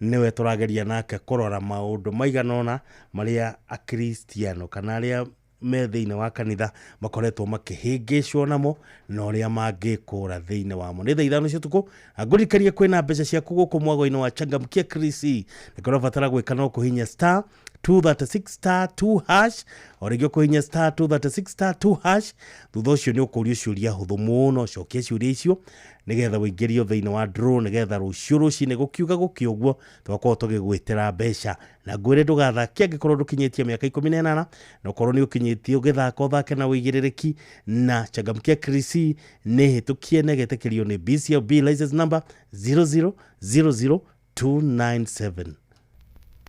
niwe tũrageria nake kũrora maũndũ maigana ũna marĩa akristiano kana arĩa me thĩinĩ wa kanitha makoretwo makĩhĩngĩcwo namo na ũrĩa mangĩkũra thĩinĩ wamo nĩ thaa 5 cia ũtukũ ngũrikarie kwĩna mbeca ciaku gũkũ mwago-inĩ wa Changamkia Chris nĩkorwo batara gwĩka no kũhinya 236 star 2 hash origio kuhinya star 236 star 2 hash thutha ucio ni ukurio ciuria huthu muno cokia ciuria icio nigetha wiingirio thiini wa draw nigetha rucio rucine gukiuga gukioguo twakorwo tugigwitira mbeca na ngwire ndugathakia ngikorwo ndukinyitie miaka 18 na ukorwo ni ukinyitie ugithaka uthake na wigiririki na Changamkia Krisi ni hitukie negetekerio ni BCLB license number 0000297.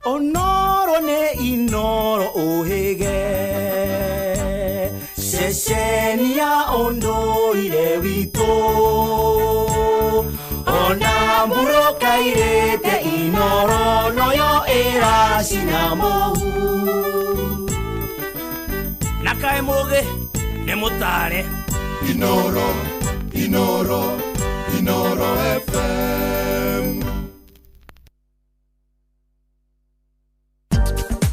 Onoro ne inoro ohege Sheshenia ondoire wito Ona mburo kairete inoro noyo era shinamohu Nakae moge ne mutare Inoro FM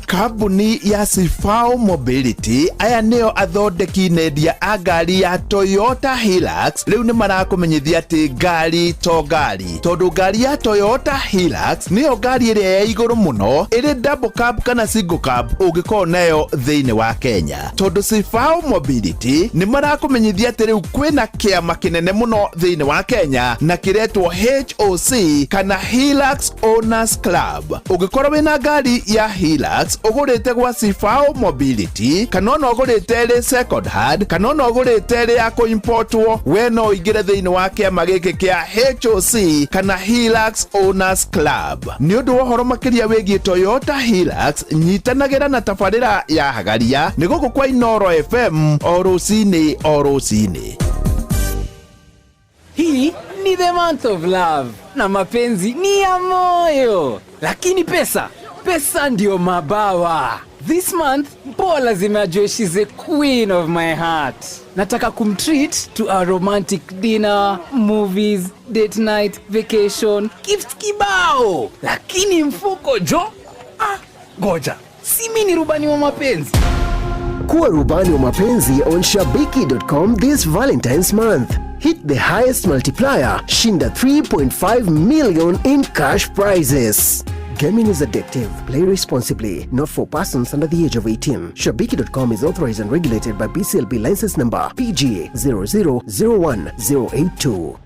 Kambuni ya Sifao Mobility aya neo athondeki nendia a ngari ya Toyota Hilux riu ni marakumenyithia ati ngari to ngari tondu ngari ya Toyota Hilux niyo ngari iria ya iguru muno iri double cab kana single cab ungikorwo nayo thiini wa Kenya tondu Sifao Mobility ni marakumenyithia ati riu kwina kiama kinene muno thiini wa Kenya na kiretwo HOC kana Hilux Owners Club ungikorwo wina ngari ya Hilux ugurite gwa Sifao Mobility kana no ugurite ri second hand kana no ugurite ri ya importwo we no ingire thiini wa kiama giki kia HOC kana Hilux Owners Club ni undu wohoro makiria wigie Toyota Hilux nyitanagira na tafarira ya hagaria ni guku kwa Inoro FM o rucini. Hii ni the month of love na mapenzi ni ya moyo, lakini pesa ndio mabawa. This month Mpoa lazima ajue she's a queen of my heart. Nataka kumtreat to a romantic dinner, movies, date night, vacation, gift kibao. Lakini mfuko jo? Ngoja, si mimi ni rubani wa mapenzi. Kuwa rubani wa mapenzi on Shabiki.com this Valentine's month. Hit the highest multiplier, shinda 3.5 million in cash prizes. Gaming is addictive. Play responsibly. Not for persons under the age of 18. Shabiki.com is authorized and regulated by BCLB license number PGA 0001082.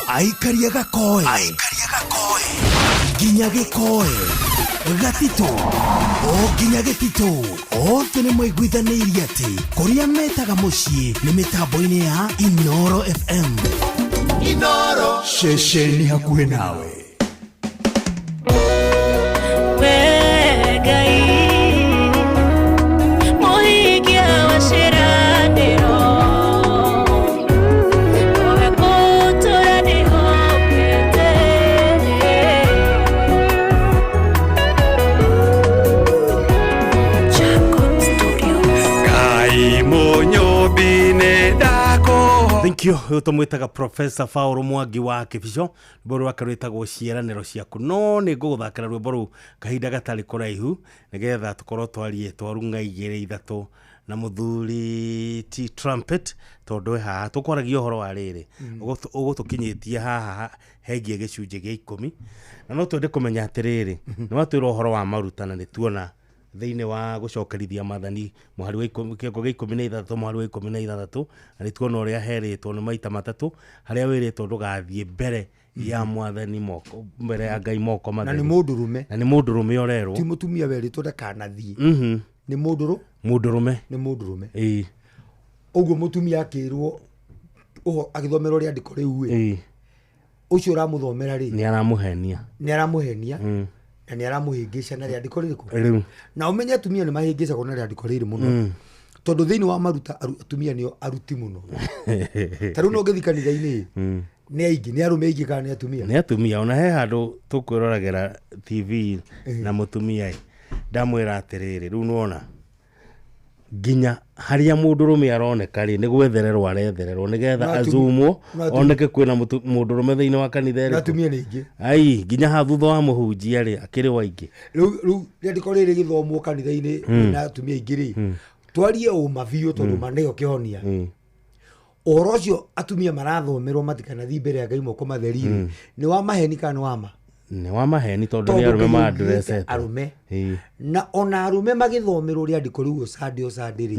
Aikaria gakoe Ginya gikoe Gatito O ginya gitito O tene mwaiguithanirie ati kuria metaga mucii ni mitambo-ini ya Inoro FM. Inoro shesheni hakuhe nawe. Thank you. Utomwitaga Professor Fauru Mwangi wa Kibico. Boru wakarwitagwo ciaraniro ciaku. No ni nguthakira rwimbo kahinda gatari kuraihu nigetha tukorwo twarie twarunga igire ithatu na muthuri ti trumpet tondu haha tukwaragia uhoro wa riri ugutukinyitie haha hegie gicunje gia 10 na no twende kumenya atiriri ni watwira uhoro wa marutana ni tuona thiini wa gucokerithia mathani muhari wa 13 muhari wa 16 na ni tuona uria heritwo ni maita matatu haria wiritwo ndugathie mbere ya mwathani moko mbere ya Ngai moko mathani na ni mundurume orerwo ti mutumia weritwo ndakanathie ni mundurume uguo mutumia akirwo agithomerwo ri andiko riu ucio ramuthomera ri ni aramuhenia na ni aramuhingisha na riandiko ririku na umenye atumia ni mahingisha kona riandiko riri muno tondu thiini wa maruta atumia nio aruti muno taru no ngithikaniga-ini ni aingi ni arume aingi kana ni atumia ona he handu tukwiroragera TV na mutumia ndamwira atiriri riu nuona ginya haria mundurume aroneka ri ni gwethererwo arethererwo nigetha azumwo oneke kwina mundurume thiini wa kanitha ri atumia ni ingi ai ginya ha thutha wa muhunjia ri akiri waingi riu ndiko riri githomwo kanitha-ini na atumia ingi ri twarie umavio tondu maneo kihonia orocio atumia marathomerwo matikanathi mbere ya Ngai moko matheri ni wa maheni kana wama Ni wa maheni tondu ni arume ma address arume na ona arume magithomerwo ri andiko riu osadi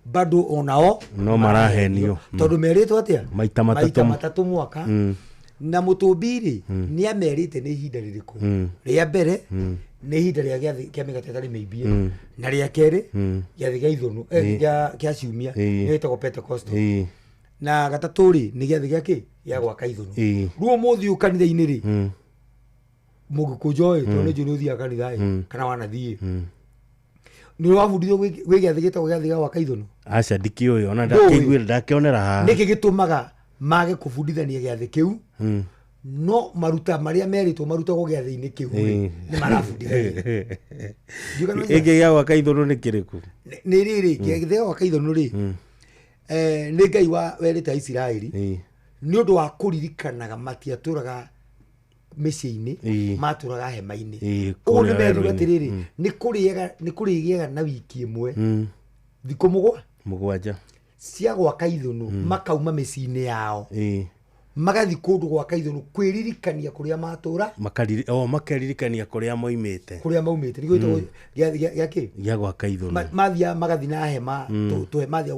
bado onao no marahenio tondu meritwo atia maita matatu mwaka na mutumbiri ni amerite ni ihinda ririku ria mbere ni ihinda ria gyathi kia migate tari meibie na ria keri gyathi gya ithunu gya ciumia ni itagwo Pentecostal na gatatu ri ni gyathi gyaki gya gwaka ithunu ruo muthi ukanitha-ini ri mugikunjoi tondu juni uthia kanitha kana wanathie ni wabudithio gwi gyathi gitagwo gyathi gya gwaka ithunu aca ndikĩũĩ ona ndakĩiguĩra ndakĩonera haha nĩkĩ gĩtũmaga mage kũbundithania gĩathĩ kĩu no maruta marĩa meritwo marutagwo gĩathĩ-inĩ kĩu nĩ marabundithania ĩngĩ gĩa gwaka ithũnũ nĩ kĩrĩkũ nĩ rĩrĩ gĩathĩ gĩa gwaka ithũnũ rĩ nĩ Ngai werĩte Isiraeli nĩ ũndũ wa kũririkanaga matiatũraga mĩciĩ-inĩ matũraga hema-inĩ ũguo nĩ merirwo atĩrĩrĩ nĩ kũrĩgĩaga na wiki ĩmwe thikũ mũgwanja cia gwaka ithũnũ makauma mĩciĩ-inĩ yao magathi kũndũ gwaka ithũnũ kwĩririkania kũrĩa matũra makeririkania kũrĩa maumĩte nĩgwĩtagwo gĩakĩ gĩa gwaka ithũnũ mathia magathi na hema mathia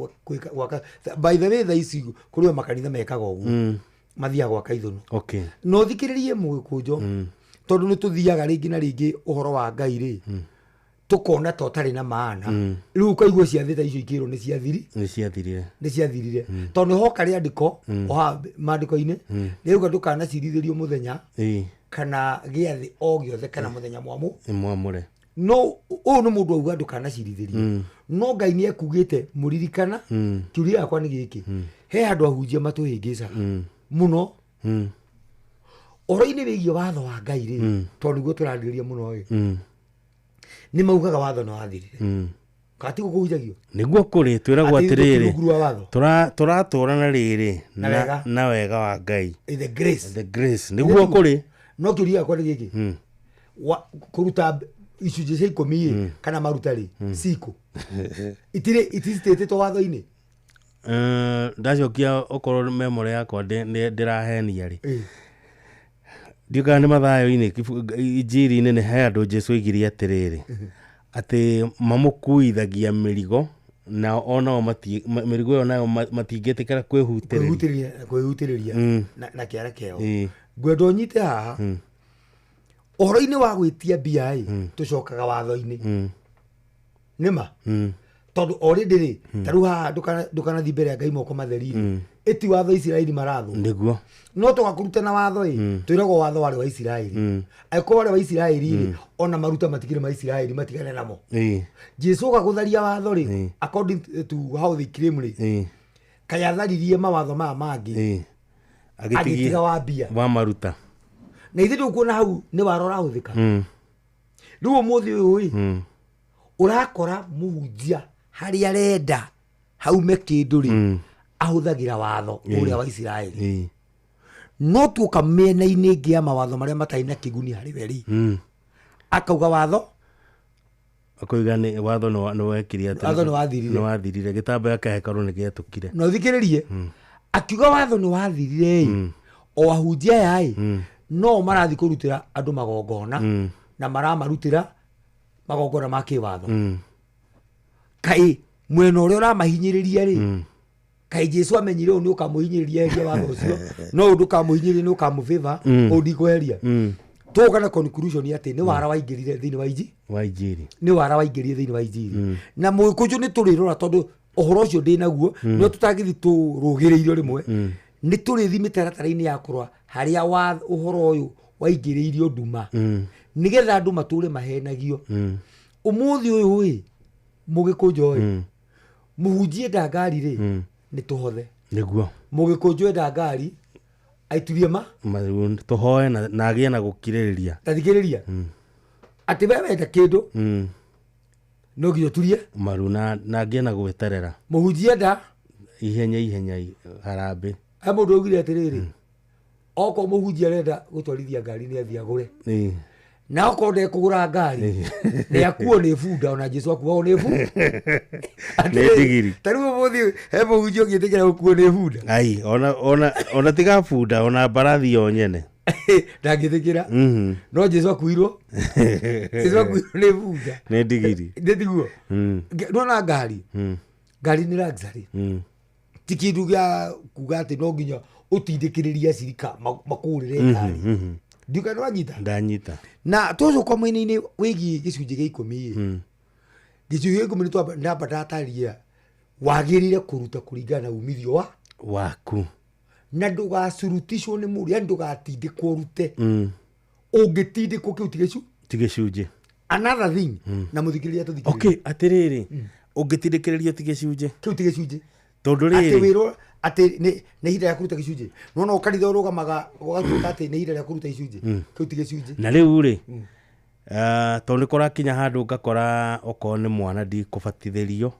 gwaka by the way tha ici kũrĩ makanitha mekaga ũguo mathia gwaka ithũnũ no thikĩrĩrie mũgĩkũnjo tondũ nĩ tũthiaga rĩngĩ na rĩngĩ ũhoro wa Ngai rĩ tukona to tari na maana riu kaigua ciathi ta icio ikiro ni ciathirire tondu hoka ri andiko oha mandiko-ini riuga ndukana cirithirio muthenya kana giathi o giothe kana muthenya mwamure no u no mundu auga ndukana cirithirio no Ngai ni ekugite muririkana kiuria yakwa ni giki he andu ahunjia matuhingica muno oro-ini wĩgiĩ watho wa Ngai ri tondu niguo turarĩrĩria muno ni maugaga watho no wathirire kati gukuhunjagio niguo kuri twiragwo atiriri turatũra na riri na wega wa Ngai the grace niguo kuri no kiuria kwa giki kuruta icunjĩ cia 10 kana maruta ri siku itistetwo watho-ini ndacokia okorwo memory yakwa ndirahenia ri ndiuga nĩ mathayo-inĩ injiri-inĩ nĩ he andũ Jesũ oigire atĩrĩrĩ atĩ mamũkuithagia mĩrigo na onao mĩrigo ĩyo nayo matingĩtĩkĩra kwĩhutĩrĩria na kĩara kĩao ngwenda ũnyite haha ũhoro-inĩ wa gwĩtia mbia tũcokaga watho-inĩ nĩma tondu already ri taru ha ndukanathi mbere ya Ngai moko matheri eti watho Isiraeli maratho niguo no tugakuruta na watho twiragwo watho wari wa Isiraeli aiko wari wa Isiraeli ona maruta matikire ma Isiraeli matigane namo Jesu gagutharia watho ri according to how they claim ri kayatharirie mawatho ma mangi agitiga wa bia wa maruta na ithe ndukuona hau ni warora huthika riu muthi uyu urakora muhunjia hari arenda haume kindu ri ahuthagira watho uria wa Isiraeli no tuka mĩena-inĩ ĩngĩ ya mawatho marĩa matarĩ na kĩguni harĩ we ri akauga watho akoiga nĩ watho nĩ wekire atĩ watho nĩ wathirire gĩtambaya kĩa hekarũ nĩ gĩatũkire no thikĩrĩrie akiuga watho nĩ wathirire o ahunjia aya no marathi kũrutĩra andũ magongona na maramarutĩra magongona ma kĩwatho kai mwena ũrĩa ũramahinyĩrĩria rĩ kai Jesu amenyire ũyũ nĩ ũkamũhinyĩrĩria eheria watho ũcio no ndũkamũhinyĩrĩria nĩ ũkamũfavor ũndikweheria tũka na conclusion atĩ nĩ wara waingĩrire thĩinĩ wa injiri nĩ wara waingĩrire thĩinĩ wa injiri na mũgĩkũnjũ nĩ tũrĩrora tondũ ũhoro ũcio ndĩ naguo no tũtangĩthi tũrũgĩrĩirio rĩmwe nĩ tũrĩthi mĩtaratara-inĩ ya kũrora harĩa ũhoro ũyũ waingĩrĩirio nduma nĩgetha andũ matũre mahenagio ũmũthĩ ũyũ mũgĩkũnjũ mũhunjie ndangari rĩ nĩ tũhothe nĩguo mũgĩkũnjũ enda ngari aiturie tũhoe na agĩe na gũkirĩrĩria tathikĩrĩria atĩ we wenda kĩndũ no nginya ũturie maru na agĩe na gwĩterera mũhunjie nda ihenya harambĩ he mũndũ augire atĩrĩrĩ okorwo mũhunjia arenda gũtwarithia ngari nĩ athiĩ agũre na okorwo ndekũgũra ngari nĩ akuo nĩ bunda ona Jesu akuagwo nĩ ndigiri tarĩu ũmũthĩ he mũhunjia ũngĩtĩkĩra gũkuo nĩ bunda ai ona tiga bunda ona mbarathi yo nyene ndangithikira no Jesu akuirwo nĩ bunda nĩ ndigiri ndĩtiguo nona ngari nĩ luxury ti kĩndũ gĩa kuga atĩ no nginya ũtindĩkĩrĩria acirika makũrĩre ngari ndiuka nĩwanyita ndanyita na tũcoka mwena-inĩ wĩgiĩ gĩcunjĩ gĩa 10 gĩcunjĩ gĩa 10 nĩtwambataria wagĩrĩire kũruta kũringana na umithio waku na ndũgacurutishwo nĩ mũndũ yani ndũgatindĩkwo rute ũngĩtindĩkwo kĩu ti gĩcunjĩ another thing na mũthikĩrĩria tũthikĩrĩria okay atĩrĩrĩ ũngĩtindĩkĩrĩrio ti gĩcunjĩ kĩu ti gĩcunjĩ tondũ rĩrĩ atĩ wĩrwo atĩ nĩ ihinda rĩa kũruta gĩcunjĩ no ũkaritha ũrũgamaga ũgatuĩka atĩ nĩ ihinda rĩa kũruta gĩcunjĩ kĩu ti gĩcunjĩ na rĩu rĩ tondũ nĩ kũrakinya handũ ngakora okorwo nĩ mwana ndikũbatithĩrio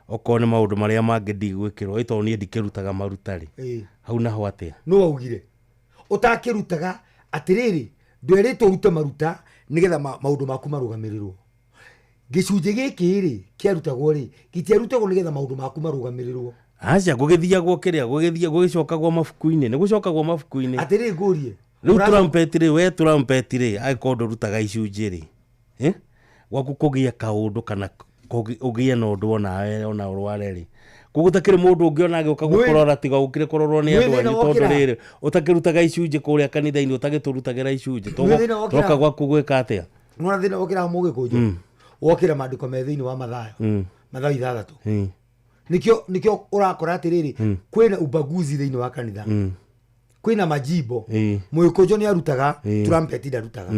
okorwo nĩ maũndũ marĩa mangĩ ndigwĩkĩrwo tondũ niĩ ndikĩrutaga maruta rĩ hau naho atĩa no waugire ũtakĩrutaga atĩrĩrĩ ndwerĩtwo ũrute maruta nĩgetha maũndũ maku marũgamĩrĩrwo gĩcunjĩ gĩkĩ rĩ kĩarutagwo rĩ gĩtiarutagwo nĩgetha maũndũ maku marũgamĩrĩrwo aca gũgĩthiagwo kĩrĩa gũgĩcokagwo mabuku-inĩ nĩ gũcokagwo mabuku-inĩ atĩrĩrĩ ngũrie rĩu turampeti we turampeti rĩ agĩkorwo ndũrutaga icunjĩ rĩ gwaku kũgĩa kaũndũ kana ũgĩe na ũndũ ona ũrware rĩ gũgũtakĩrĩ mũndũ ũngĩ ona agĩũka gũkorora tiga ũkĩrĩ kũrorwo nĩ andũ anyu tondũ rĩrĩ ũtakĩrutaga icunjĩ kũrĩa kanitha-inĩ ũtagĩtũrutagĩra icunjĩ toka gwaku gwĩka atĩa nona thĩna wokĩra mũgĩkũnjũ wokĩra maandĩko me thĩinĩ wa Mathayo 6 nĩkĩo ũrakora atĩrĩrĩ kwĩna ubaguzi thĩinĩ wa kanitha kwĩna majimbo mũgĩkũnjũ nĩ arutaga trumpet ndarutaga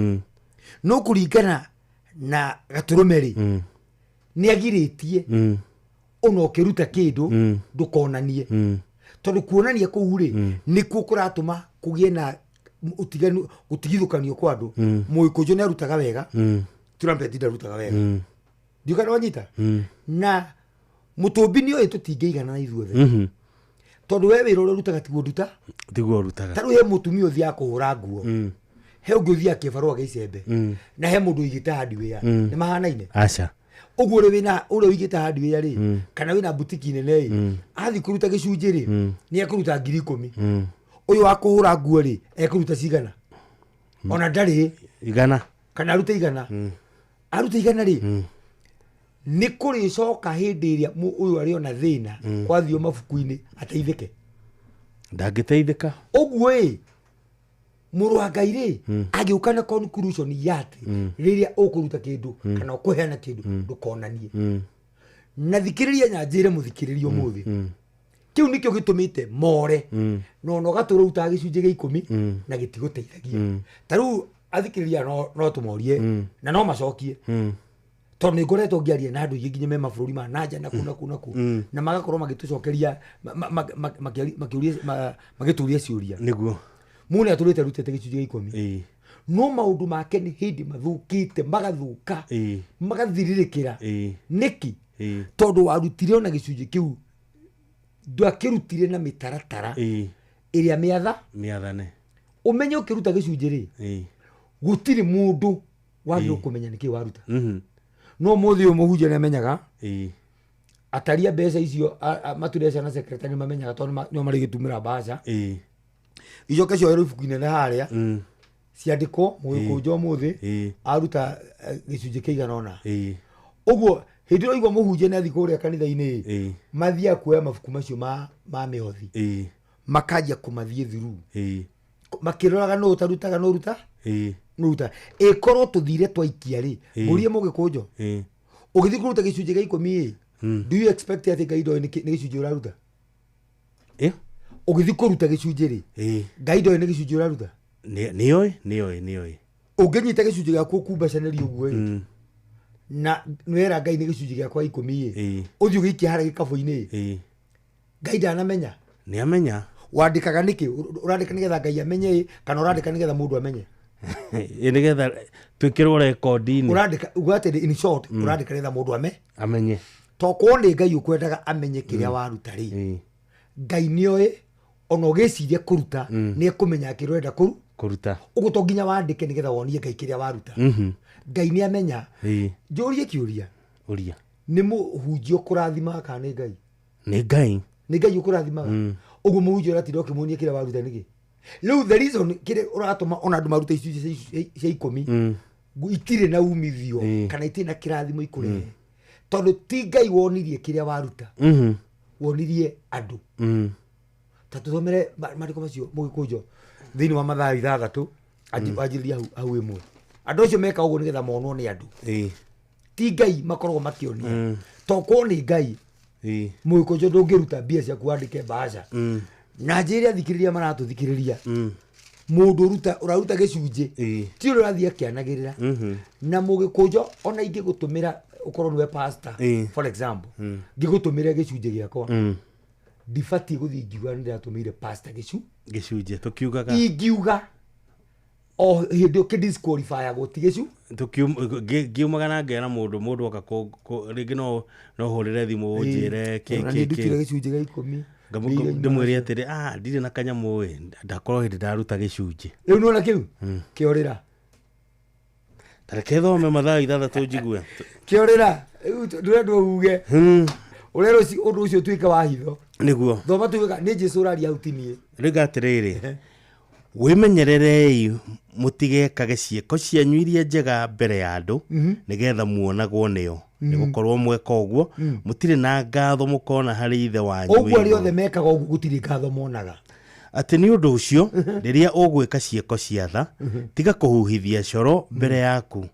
no kũringana na Gatũrũme rĩ nĩ agirĩtie ona ũkĩruta kĩndũ ndũkonanie tondũ kuonania kũu rĩ nĩkuo kũratũma kũgĩe na ũtigithũkanio kwa andũ mũgĩkũnjũ nĩ arutaga wega trumpet ndarutaga wega ndiuka nĩwanyita na mũtũmbi nĩ ũĩ tũtingĩigana na ithuothe tondũ we wĩra ũrĩa ũrutaga tiguo ũrutaga tarĩu he mũtumia ũthiaga kũhũra nguo he ũngĩ ũthiaga kĩbarũa gĩa icembe na he mũndũ ũigĩte hardware nĩ mahanaine aca ũguo ũrĩa ũigĩte hardware rĩ kana wĩna butiki nene rĩ athiĩ kũruta gĩcunjĩ rĩ nĩ ekũruta 10,000 ũyũ wa kũhũra nguo rĩ ekũruta cigana ona ndarĩ igana kana arute igana arute igana rĩ nĩ kũrĩcoka hĩndĩ ĩrĩa ũyũ arĩ ona thĩna kwathio mabuku-inĩ ateithĩke ndangĩteithĩka ũguo ĩ mũrũ wa Ngai rĩ agĩũka na conclusion ya atĩ rĩrĩa ũkũruta kĩndũ kana ũkũheana kĩndũ ndũkonanie na thikĩrĩria nyanjĩre mũthikĩrĩria ũmũthĩ kĩu nĩkĩo gĩtũmĩte more no ũgatũra ũrutaga gĩcunjĩ gĩa 10 na gĩtigũteithagia ta rĩu athikĩrĩria no tũmorie na no macokie tondũ nĩ ngoretwo ngĩaria na andũ aingĩ nginya me mabũrũri ma nanja naku na magakorwo magĩtũcokeria magĩtũria ciũria nĩguo mũndũ nĩ atũrĩte rutĩte gĩcunjĩ gĩa 10 no maũndũ make nĩ hĩndĩ mathũkĩte magathũka magathirĩrĩkĩra nĩki tondũ warutire ona gĩcunjĩ kĩu ndwakĩrutire na mĩtaratara ĩrĩa mĩathane ũmenye ũkĩruta gĩcunjĩ rĩ gũtirĩ mũndũ wagĩrĩirwo kũmenya nĩkĩ waruta no mũthĩ ũyũ mũhunjia nĩ amenyaga ataria mbeca icio matureca na secretary mamenyaga tondũ nĩo marĩ gĩtumĩra mbaca icoke cioerwo ibuku-inĩ na harĩa ciandĩkwo mũgĩkũnjũ ũmũthĩ aruta gĩcunjĩ kĩigana ũna ũguo hĩndĩ ĩrĩa ũigua mũhunjia nĩ athiĩ kũrĩa kanitha-inĩ mathiaga kuoya mabuku macio ma mĩhothi makanjia kũmathiĩ through makĩroraga no ũtarutaga no ruta ĩkorwo tũthire twaikia rĩ ngũrie mũgĩkũnjũ ũgĩthiĩ kũruta gĩcunjĩ gĩa 10 do you expect atĩ Ngai ndoĩ nĩ gĩcunjĩ ũraruta ũgĩthiĩ kũruta gĩcunjĩ rĩ Ngai ndoĩ nĩ gĩcunjĩ ũraruta nĩoĩ ũngĩnyita gĩcunjĩ gĩaku ũkumbacanĩria ũguo na nĩwera Ngai nĩ gĩcunjĩ gĩakwa 10 ũthiĩ ũgĩikia harĩa gĩkabũ-inĩ Ngai ndanamenya nĩamenya wandĩkaga nĩkĩ ũrandĩka nĩgetha Ngai amenye kana ũrandĩka nĩgetha mũndũ amenye nĩgetha twĩkĩrwo rekondi-inĩ ũrandĩka ũgatĩrĩ in short ũrandĩka nĩgetha mũndũ amenye tokorwo nĩ Ngai ũkwendaga amenye kĩrĩa waruta rĩ Ngai nĩoĩ ona ũgĩciria kũruta nĩ ekũmenya kĩrĩa ũrenda kũruta ũguo to nginya wandĩke nĩgetha wonie Ngai kĩrĩa waruta Ngai nĩ amenya njũrie kĩũria nĩ mũhunjia ũkũrathimaga kana nĩ Ngai nĩ Ngai ũkũrathimaga ũguo mũhunjia ũratinda ũkĩmuonia kĩrĩa waruta nĩkĩ Leo the reason kire uratuma ona andu maruta icunjĩ cia 10 itire na umithio kana itire na kirathimo ikure tondu ti Ngai wonirie kiria waruta wonirie andu ta tuthomere mariko macio Mũgĩkũnjũ thĩinĩ wa Mathayo 6 anjĩrĩria hau ĩmwe andu acio meka ũguo nĩgetha monwo nĩ andu ti Ngai makoragwo makĩonia to ko nĩ Ngai Mũgĩkũnjũ ndũngĩruta mbia ciaku wandĩke mbaca na njĩrĩa thikĩrĩria maratuthikĩrĩria mundu uraruta gĩcunjĩ ti ũrathiĩ akĩanagĩrĩra na Mũgĩkũnjũ ona ingĩgũtũmĩra ukorwo niwe pastor for example ngĩgũtũmĩra gĩcunjĩ gĩakwa ndibatiĩ gũthiĩ ngiuga nĩndĩratũmĩire pastor gĩcunjĩ tukiugaga ingiuga o hĩndĩ ũkĩdisqualify gũti gĩcu ngiumaga na ngera mũndũ oka rĩngĩ no hũrĩre thimũ ũnjĩre ndutire gĩcunjĩ gĩa 10 ndĩmwĩre atĩrĩ ndirĩ na kanyamũ ndakorwo hĩndĩ ndaruta gĩcunjĩ rĩu nona kĩu kĩorĩra tareke thome Mathayo 6 njigue kĩorĩra ndĩrenda uge ũrero ũndũ ũcio tuĩke wa hitho nĩguo thoma tuĩka nĩ Jesũ ũraria autinie rĩga atĩrĩrĩ wĩmenyererei mũtigekage ciĩko cianyu iria njega mbere ya andũ nĩgetha muonagwo nĩo nĩgũkorwo mweka ũguo mũtirĩ na ngatho mũkona harĩ ithe wanyu ũguo arĩa othe mekaga ũguo gũtirĩ ngatho monaga atĩ nĩ ũndũ ũcio rĩrĩa ũgwĩka ciĩko cia tha tiga kũhuhithia coro mbere yaku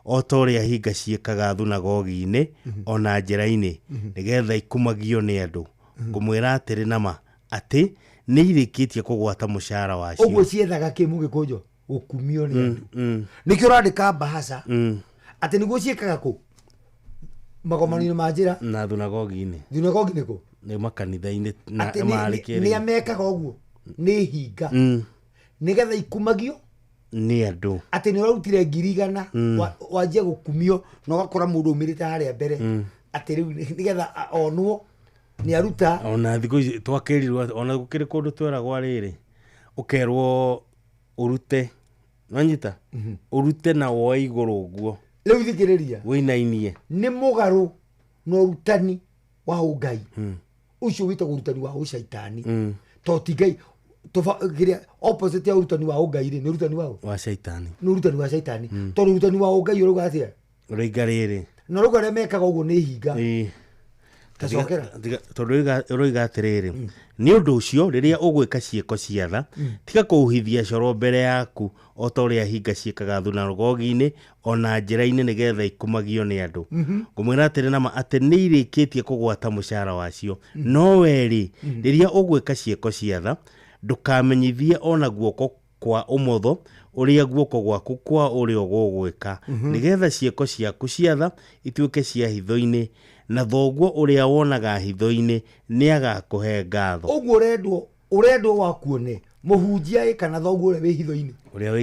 o ta ũrĩa hinga ciĩkaga thunagogi-inĩ ona njĩra-inĩ nĩgetha ikumagio nĩ andũ ngũmwĩra atĩrĩ nama atĩ nĩ irĩkĩtie kũgwata mũcara wacio ũguo ciethaga kĩ Mũgĩkũnjũ gũkumio nĩ andũ nĩkĩo ũrandĩka mbahaca atĩ nĩguo ciĩkaga kũ magomano-inĩ ma njĩra na thunagogi-inĩ thunagogi nĩkũ nĩ makanitha-inĩ na marĩkĩrĩ nĩ amekaga ũguo nĩ hinga nĩgetha ikumagio nĩ andũ atĩ nĩ ũrarutire 100 wanjia gũkumio na ũgakora mũndũ umĩrĩte harĩa mbere atĩ rĩu nĩgetha onwo nĩ aruta ona thikũ ici twakĩrirwo ona gũkĩrĩ kũndũ tweragwo rĩrĩ ũkerwo ũrute wanyita ũrute na woe igũrũ ũguo rĩu thikĩrĩria wĩinainie nĩ mũgarũ na ũrutani wa Ngai ũcio wĩtagwo ũrutani wa ũcaitani to ti Ngai kĩrĩa opposite ya ũrutani wa Ngai nĩ ũrutani wa shaitani nĩ ũrutani wa shaitani tondũ ũrutani wa Ngai ũrauga atĩa ũraiga rĩrĩ na rũga arĩa mekaga ũguo nĩ hinga tondũ ũroiga atĩrĩrĩ nĩ ũndũ ũcio rĩrĩa ũgwĩka ciĩko cia tha tiga kũhuhithia coro mbere yaku o ta ũrĩa hinga ciĩkaga thunagogi-inĩ ona njĩra-inĩ nĩgetha ikumagio nĩ andũ ngũmwĩra atĩrĩ nama atĩ nĩ irĩkĩtie kũgwata mũcara wacio no werĩ rĩrĩa ũgwĩka ciĩko cia tha ndũkamenyithie ona guoko kwa ũmotho ũrĩa guoko gwaku kwa ũrĩo gũgwĩka nĩgetha ciĩko ciaku cia tha ituĩke cia hitho-inĩ na thoguo ũrĩa wonaga hitho-inĩ nĩ agakũhe ngatho ũguo ũrendwo wakuone mũhunjia kana thoguo ũrĩa wĩ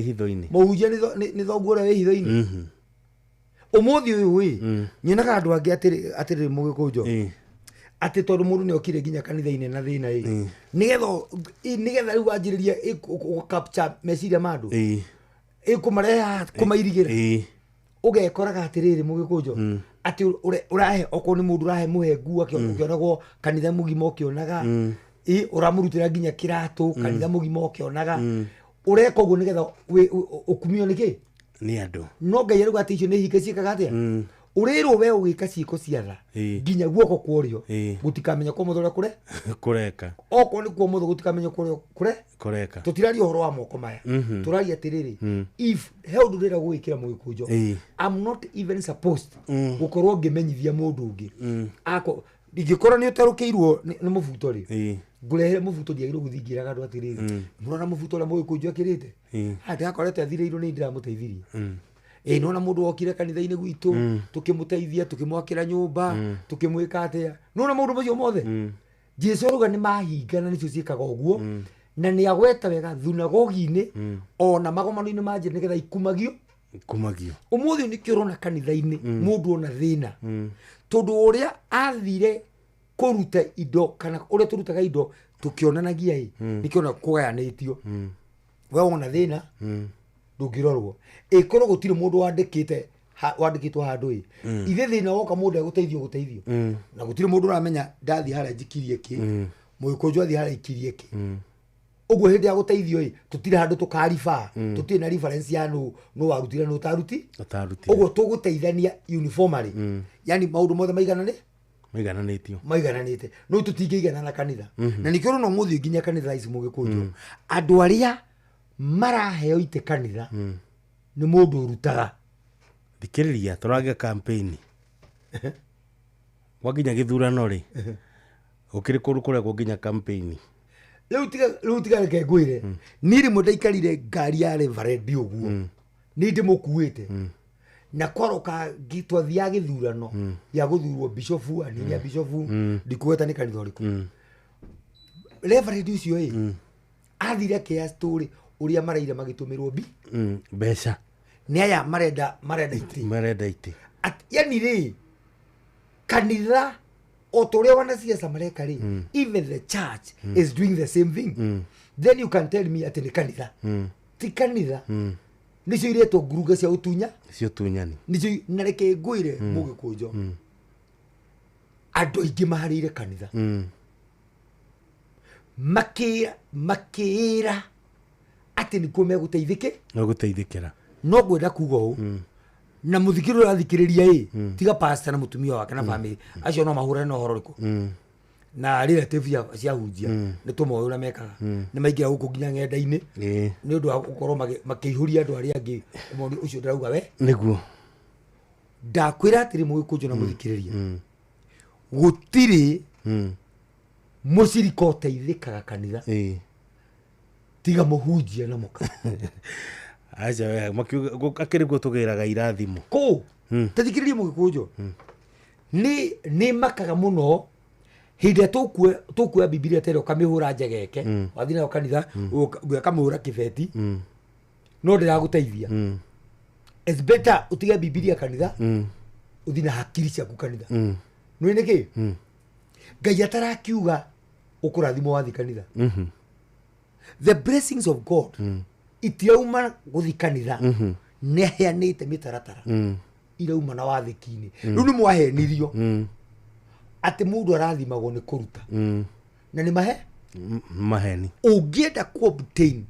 hitho-inĩ mũhunjia nĩ thoguo ũrĩa wĩ hitho-inĩ ũmũthĩ ũyũ nyonaga andũ angĩ atĩrĩ Mũgĩkũnjũ atĩ tondũ mũndũ nĩ okire nginya kanitha-inĩ na thĩna nĩgetha rĩu wanjĩrĩria capture meciria ma andũ ĩkũmarehe kũmairigĩra ũgekoraga atĩrĩrĩ Mũgĩkũnjũ atĩ ũrahe okorwo nĩ mũndũ ũrahe mũhe nguo akĩonagwo kanitha mũgima ũkĩonaga ũramũrutĩra nginya kĩratũ kanitha mũgima ũkĩonaga ũreka ũguo nĩgetha ũkumio nĩkĩ nĩ andũ no Ngai arauga atĩ icio nĩ hinga ciĩkaga atĩa ũrĩrwo we ũgĩka ciĩko cia tha nginya guoko kwa ũrĩo gũtikamenya kwa ũmotho ũrĩa kũreka okorwo nĩ kwa ũmotho gũtikamenya kũreka tũtiraria ũhoro wa moko maya tũraria atĩrĩrĩ if he ũndũ ndĩrenda gũgĩkĩra Mũgĩkũnjũ I'm not even supposed gũkorwo ngĩmenyithia mũndũ ũngĩ ingĩkorwo nĩ ũtarũkĩirwo nĩ mũbuto rĩ ngũrehere mũbuto ndiagĩrĩirwo gũthiĩ ngĩraga andũ atĩrĩrĩ mũrona mũbuto ũrĩa Mũgĩkũnjũ akĩrĩte ndĩrakorete athirĩirwo nĩ ndĩramũteithirie nona mũndũ wokire kanitha-inĩ gwitũ tũkĩmũteithia tũkĩmwakĩra nyũmba tũkĩmwĩka atĩa nona maũndũ macio mothe Jesũ arauga nĩ mahingana nĩcio ciĩkaga ũguo na nĩ agweta wega thunagogi-inĩ ona magomano-inĩ ma njĩra nĩgetha ikumagio ũmũthĩ nĩkĩo ũrona kanitha-inĩ mũndũ ona thĩna tondũ ũrĩa athire kũruta indo kana ũrĩa tũrutaga indo tũkĩonanagia nĩkĩona kũgayanĩtio we wona thĩna ndũngĩrorwo ĩkorwo gũtirĩ mũndũ wandĩkĩtwo handũ ithe thĩna woka mũndũ egũteithio na gũtirĩ mũndũ ũramenya ndathiĩ harĩa njikirie kĩ Mũgĩkũnjũ athiĩ harĩa ikirie kĩ Ogwo hindi ya guteithio tutire handu tukarifa tutire na reference ya no warutire no taruti ogwo tuguteithania uniformly yani maundu mothe maigananite no tutingĩigana na kanitha na nikĩro no muthi nginya kanitha ici mũgĩkũnjwo andũ arĩa maraheo ite kanitha nĩ mũndũ ũrutaga thikĩrĩria tũrage campaign waginya gĩthurano rĩ ukiri kuru kure kuginya campaign rĩu tiga reke ngwĩre niĩ rĩmwe ndaikarire ngari ya Reverend ũguo nĩ ndĩmũkuĩte na koroka gitwathia gĩthurano ya gũthurwo bishofu aniria bishofu ndikuweta nĩ kanitha ũrĩkũ Reverend ũcio athire kĩa story ũrĩa maraire magĩtũmĩrwo mbeca nĩ aya marenda ite yani rĩ kanitha otoria wana siasa mareka ri even the church is doing the same thing then you can tell me ati ni kanitha ti kanitha nicio ireto nguruga cia utunya nicio nareke ngwire mugikunjo andu ingi maharire kanitha makira ati ni kume guteithikira no gwenda kuga u na muthikiro rathikiriria tiga pastor na mutumia wake na family acio no mahurane no horo riku na relative cia hunjia ni tumoyo na mekaga ni maingira guku nginya ngenda-ini ni undu wa gukorwo makihuria andu aria angi moni ucio ndirauga we niguo ndakwira atiri mugikunjo na muthikiriria gutiri muciriko uteithikaga kanitha tiga muhunjia na muka aja we akiri gutugiraga irathimo ko tathikiriria mugikunjo ni makaga muno hinde tukue Biblia tere ukamihura njegeke wathi nayo kanitha ukamihura kibeti no ndira guteithia it's better utige Biblia kanitha uthi na hakiri ciaku kanitha no niki Ngai atarakiuga ukurathimo wathi kanitha the blessings of God itiauma guthi kanitha neheanite mitaratara irauma na wathiki-ini riu ni mwahenirio ati mundu arathimagwo ni kuruta na ni maheni ungienda ku obtain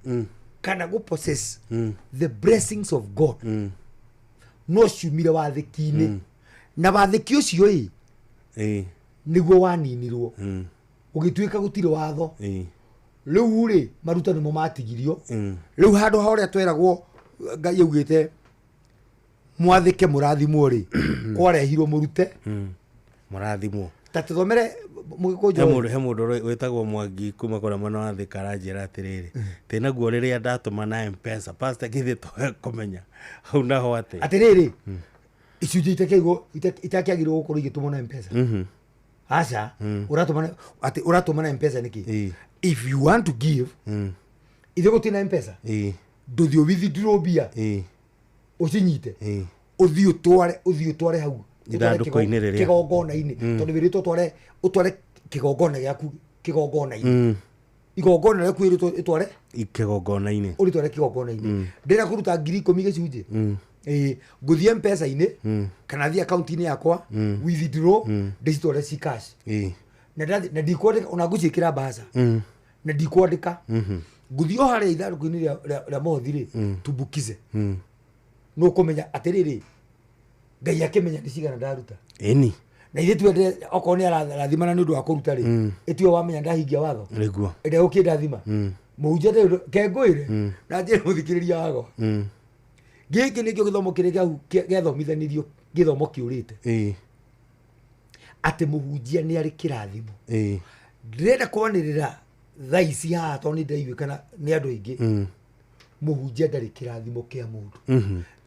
kana go possess the blessings of God no ciumire wathiki-ini na wathiki ucio niguo waninirwo ugituika gutire watho riu ri maruta nimo matigirio riu handu horia tweragwo Ngai augite mwathike murathimwo ri kwarehirwo murute murathimwo tatithomere mugikunjo he mundu wetagwo Mwangi kuma kora mwana wa Thika aranjira atiriri tina guo riria ndatuma na M-Pesa pastor githi to kumenya hau naho ati atiriri icunjĩ itakiagirwo gukorwo igitumwo na M-Pesa aca uratuma na M-Pesa niki if you want to give ithe gutina M-Pesa nduthi withdraw bia ucinyite uthi utware hau ithanduku-ini riria kigongona-ini tondu wiritwo utware kigongona giaku kigongona-ini igongona riaku wiritwo itware kigongona-ini uritware kigongona-ini ndira kuruta 10,000 gicunjĩ nguthie M-Pesa-ini kana thie account-ini yakwa withdraw ndicitware ci cash na ndikwandika ona nguciikira mbaca na ndikwandika nguthie o haria ithanduku-ini ria mothiri tumbukize no kumenya atiriri Ngai akimenya ndicigana ndaruta eni na ithe twende okorwo ni arathimana ni undu wa kuruta ri itio wamenya ndahingia watho niguo ende ukindathima muhunjia ndio kengwire na njire muthikiriria wago giki nikio githomo kiria gethomithanirio githomo kiurite ati muhunjia ni ari kirathimo ndirenda kwanirira thaici haha to ni ndaiguikana ni andu aingi muhunjia ndari kirathimo kia mundu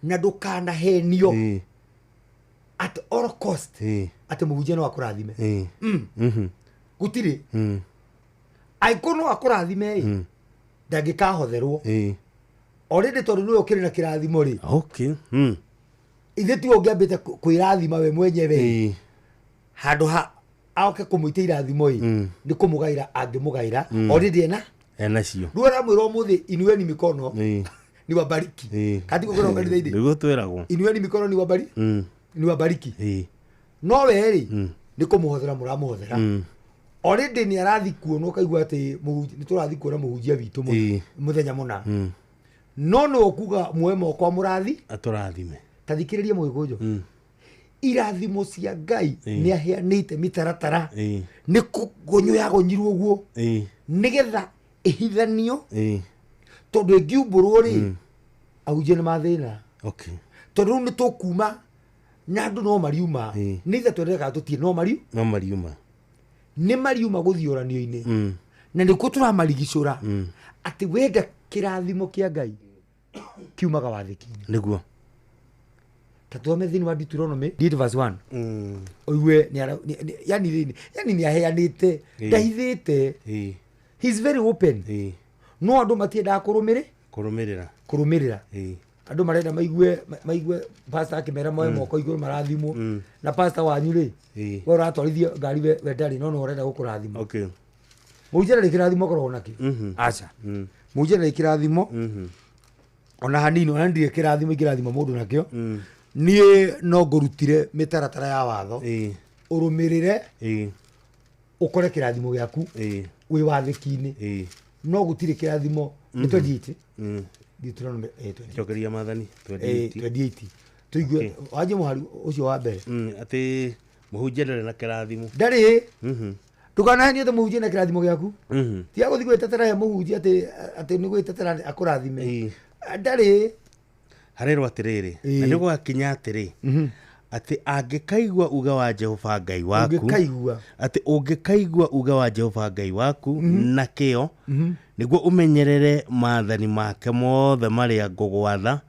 na ndukanahenio at all cost ati muhunjia no akurathime gutiri aikono akurathime ndangikahotherwo already tondu niwe ukiri na kirathimo ri okay ithe ti ungiambite kwirathima we mwenyewe handu ha aoke kumuita irathimo ni kumugaira angimugaira already ena cio ruora mwiro muthi inueni mikono ni wabariki kati gukora kanitha indi niguo tweragwo inueni mikono ni wabariki ni wabariki no we ri ni kumuhothera muramuhothera already ni arathi kuonwo kaigua ati ni turathi kuona muhunjia witu muthenya muna no no kuga mwemo kwa murathi aturathime tathikiririe mugikunjo irathimo cia Ngai ni aheanite mitaratara ni kugonyo ya gonyirwo guo nigetha ihithanio tondu ngiumburwo ri auje ni mathina tondu ni tukuma na andu no mariuma ni ithe twereka tutie no mariuma ni mariuma guthioranio-ini na nikuo turamarigicura ati wenda kirathimo kia Ngai kiumaga wathiki-ini niguo tatuome thini wa Deuteronomy 8:1 oiwe yani ni aheanite ndahithite he's very open no andu matienda kurumirira andu marenda maigue pastor akimera moyo moko iguru marathimo na pastor wanyu ri we uratwarithia ngari we ndari no urenda gukurathimo mujera rikirathimo korwo naki acha mujera rikirathimo ona hanini ona ndire kirathimo mundu nakio nie no ngurutire mitaratara ya watho urumirire ukore kirathimo giaku wi wathiki-ini no gutire kirathimo ni 28 Deuteronomy 8 chokeria mathani 28 tuigue waje muhari ucio wa mbere ati muhunjia ndari na kirathimo ndari tukanahenia te muhunjia na kirathimo giaku tia guthi gwetetera ya muhunjia ati ni gwetetera akurathime ndari harero atiriri na ni gwakinya atiri ati angikaigua uga wa Jehova Ngai waku ati ungikaigua uga wa Jehova Ngai waku na kio niguo umenyerere maathani make mothe maria ngugwatha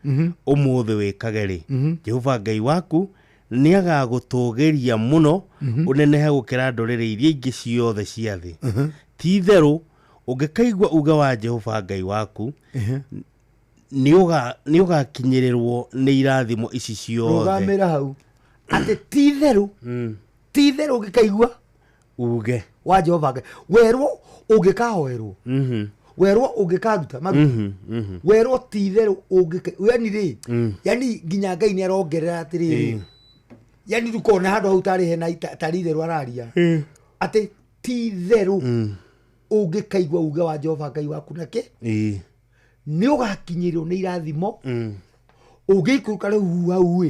umuthi wikageri Jehova Ngai waku ni agagutugeria muno unenehe gukira ndorere iria ingi ciothe cia thi ti theru ungikaigua uga wa Jehova Ngai waku ni ugakinyirirwo ni irathimo ici ciothe rugamira hau ati ti theru ungikaigua uge wa Jehova Ngai werwo ungikahoerwo werwo ungikaruta maruta werwo ti theru yani ri yani nginya Ngai ni arongerera atiri yani tukona handu hau tari hena tari theru araria ati ti theru ungikaigua uga wa Jehova Ngai waku nake ni ugakinyirirwo ni irathimo ungikuruka riu hau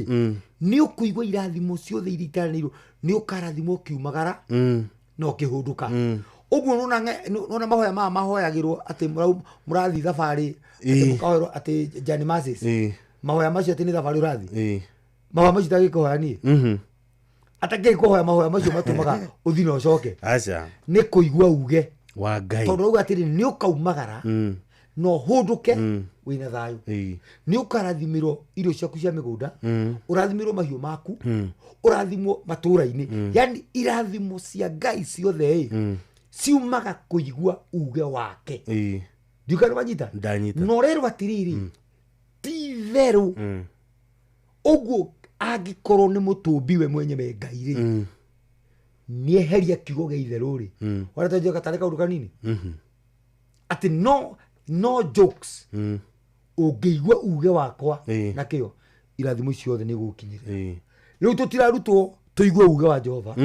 ni ukuigua irathimo ciothe iritaranirwo ni ukarathimo kiumagara no kihunduka uguo nona mahoya mahoyagirwo ati murathi thabari ati mukahoerwo ati Jani Moses mahoya macio ati ni thabari urathi mahoya macio tagikuhoyani atagikuhoya mahoya macio matumaga uthi no coke aca ni kuigua uge wa Ngai tondu uga atiri ni ukaumagara no hunduke wina thayu ni ukarathimirwo irio ciaku cia migunda urathimirwo mahiu maku urathimwo matura-ini yani irathimo cia Ngai ciothe ciumaga kuigua uge wake ndikana manyita no rero atiriri ti theru uguo angikorwo ni mutumbi we mwenyewe Ngai ri ni eheria kiugo gia itheru ri wala taje katareka undu kanini ati no jokes ungeigua uge wakwa na kio irathimo ciothe ni gukinyira riu tutirarutwo tuigue uge wa Jehova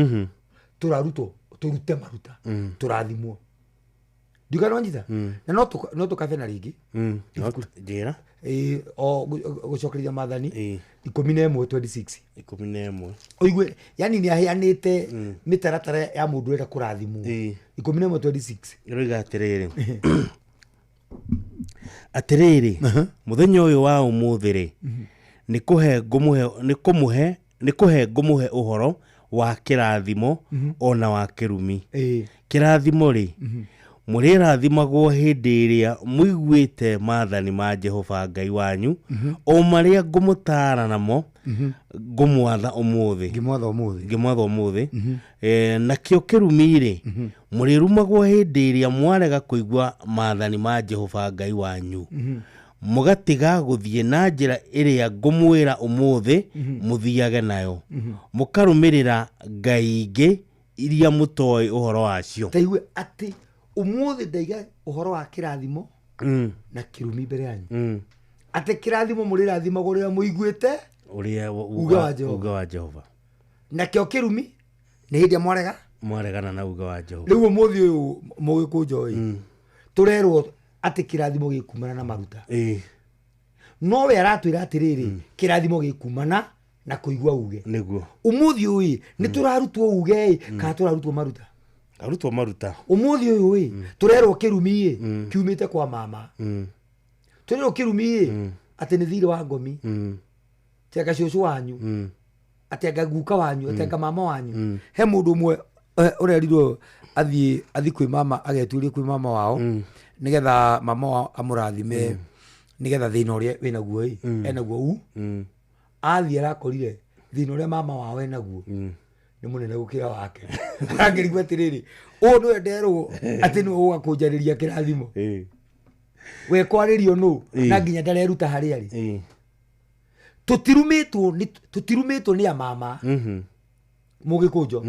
turarutwo turute maruta turathimwo ndikana wanyita na no tukabe na ringi njira o gucokereria mathani 11:26 oigue yani ni aheanite mitaratara ya mundu wenda kurathimwo 11:26 roiga atiriri muthenya uyu wa umuthiri ni kuhe ngumuhe uhoro wa kirathimo ona wa kirumi kirathimo ri murirathimagwo hindi iria muiguite maathani ma Jehova Ngai wanyu o maria ngumutara namo ngumwatha umuthi na kio kirumi ri murirumagwo hindi iria mwarega kuigua maathani ma Jehova Ngai wanyu mugatiga guthie na njira iria ngumwira umuthi muthiage nayo mukarumirira ngai ingi iria mutoi uhoro wacio taiwe ati umuthi ndaiga uhoro wa kirathimo na kirumi mbere yanyu ati kirathimo murirathima guria muiguite uria uga wa Jehova uga wa Jehova na kio kirumi ni hindi mwarega mwaregana na uga wa Jehova riu muthi uyu mugikunjo turerwo ati kirathimo gikumana na maruta no we aratwira atiriri kirathimo gikumana na kuigwa uge niguo umuthi uyu ni turarutwo uge ka turarutwo maruta arutwo maruta umuthi uyu turerwo kirumi kiumite kwa mama turerwo kirumi ati ni thiri wa ngomi tega cucu wanyu atega guka wanyu atega mama wanyu he mundu mwe urerirwo athi kwi mama ageturie kwi mama wao nigetha mama wao amurathime nigetha thina uria wina guo enaguo u athi arakorire thina uria mama wao enaguo ni munene gukira wake angirigwa atiriri u no enderwo ati no ugakunjariria kirathimo we kwaririo no na nginya ndareruta hari ari tutirumitwo ni mama mugikunjo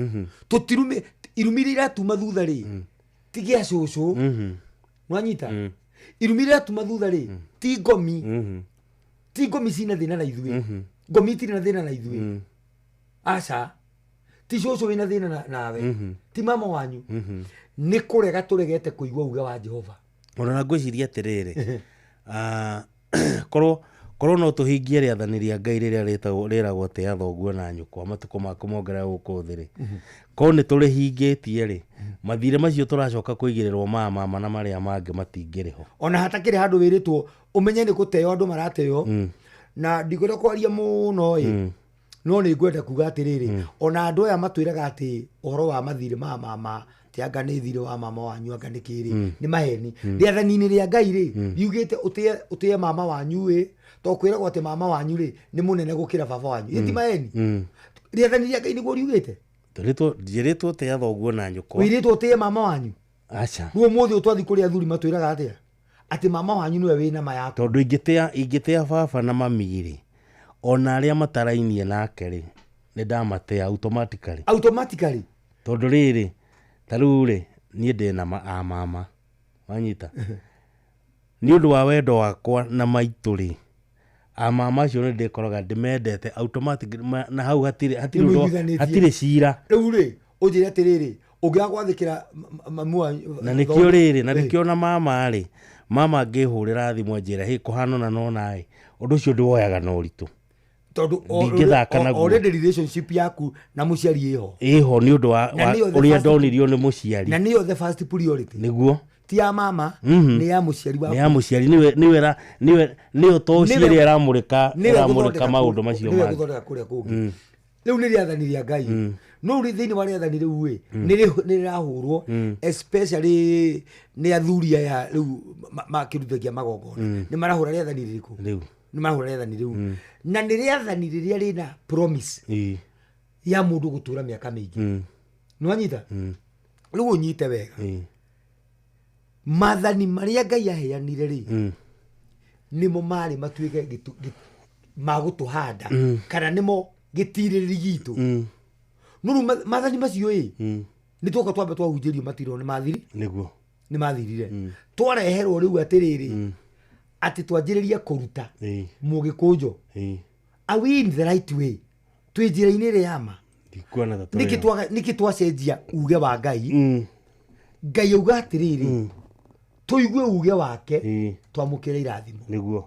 irumire atuma thutha ri tigia cucu nwanyita irumire atuma thutha ri ti ngomi cina thina na ithui ngomi tiri na thina na ithui aca ti cucu wina thina nawe ti mama wanyu ni kurega turegete kuigwa uge wa Jehova ona ngwiciria atiriri korwo no tuhingie rĩathani rĩa Ngai rĩrĩa rĩragwo tĩa thoguo na nyũkwa matuko maku mongerera gũkũ thĩ rĩ korwo nĩ tũrĩhingĩtie rĩ mathirĩ macio tũracoka kũigĩrĩrwo mama na marĩa mangĩ matingĩrĩ ho ona hatakĩrĩ handũ wĩrĩtwo ũmenye nĩ gũteo andũ marateo na ndikwenda kwaria mũno no nĩ ngwenda kuga atĩrĩrĩ ona andũ aya matwĩraga atĩ ũhoro wa mathirĩ mama tianga nĩ thirĩ wa mama wanyu anga nĩ kĩrĩ nĩ maheni rĩathani-inĩ rĩa Ngai rĩ yugĩte ũtĩe mama wanyu to kwĩragwo atĩ mama wanyu rĩ nĩ mũnene gũkĩra baba wanyu ti maheni rĩathani rĩa Ngai nĩguo riugĩte njĩrĩtwo tĩa thoguo na nyũkwa wĩrĩtwo ũtĩe mama wanyu aca ruo mũthĩ ũtwathi kũrĩ athuri matwĩraga atĩa atĩ mama wanyu nĩwe wĩna ma yaku tondũ ingĩtĩa baba na mami rĩ ona arĩa matarainie nake rĩ nĩ ndamatĩa automatically tondũ rĩrĩ tarĩu rĩ niĩ ndĩna mama wanyita nĩ ũndũ wa wendo wakwa na maitũ rĩ mama acio nĩ ndĩkoraga ndĩmendete automatic na hau hatirĩ cira rĩu rĩ ũnjĩre atĩrĩrĩ ũngĩaga gwathĩkĩra mamu wanyu na nĩkĩo rĩrĩ na nĩkĩo na mama rĩ mama ngĩhũrĩra thimũ njĩra hĩ kũhanona no naĩ ũndũ ũcio ndĩwoyaga na ũritũ tondũ already relationship yaku na mũciari ĩho nĩ ũndũ wa ũrĩa ndonirio nĩ mũciari na nĩyo the first priority nĩguo ti ya mama nĩ ya mũciari waku nĩ ya mũciari nĩyo toci ĩrĩa ĩramũrĩka maũndũ macio mangĩ rĩu nĩ rĩathani rĩa Ngai no thĩinĩ wa rĩathani rĩu nĩ rĩrahũrwo especially nĩ athuri aya rĩu makĩruthagia magongona nĩ marahũra rĩathani rĩrĩkũ rĩu nĩ marahũra rĩathani rĩu na nĩ rĩathani rĩrĩa rĩna promise ya mũndũ gũtũra mĩaka mĩingĩ nĩwanyita rĩu ũnyite wega mathani marĩa Ngai aheanire rĩ nĩmo marĩ matuĩke ma gũtũhanda kana nĩmo gĩtirĩrĩ gitũ no rĩu mathani macio nĩ twoka twambe twahunjĩrio matirwo nĩ mathiri nĩguo nĩ mathirire twareherwo rĩu atĩrĩrĩ atĩ twanjĩrĩria kũruta mũgĩkũnjo are we in the right way twĩ njĩra-inĩ ĩrĩ ya ma nĩkĩ twacenjia uge wa Ngai Ngai auga atĩrĩrĩ tũigue uge wake twamũkĩre irathimo nĩguo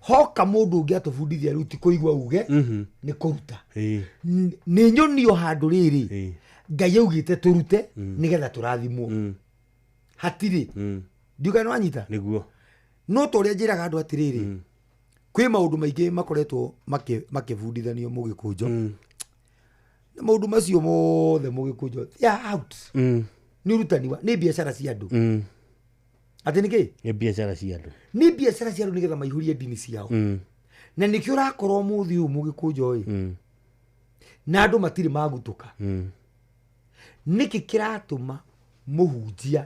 hoka mũndũ ũngĩ atũbundithia rĩu ti kũigua uge nĩ kũruta nĩ nyonio handũ rĩrĩ Ngai augĩte tũrute nĩgetha tũrathimwo hatirĩ ndiuga nĩ wanyita nĩguo no tũrĩa njĩraga andũ atĩrĩrĩ kwĩ maũndũ maingĩ makoretwo makĩbundithanio mũgĩkũnjo na maũndũ macio mothe mũgĩkũnjo out nĩ ũrutani nĩ biacara cia andũ atĩ nĩkĩ nĩ biacara cia andũ nĩ biacara cia andũ nĩgetha maihũrie ndini ciao na nĩkĩo ũrakorwo mũthĩ ũyũ mũgĩkũnjo na andũ matirĩ magutũka nĩkĩ kĩratũma mũhunjia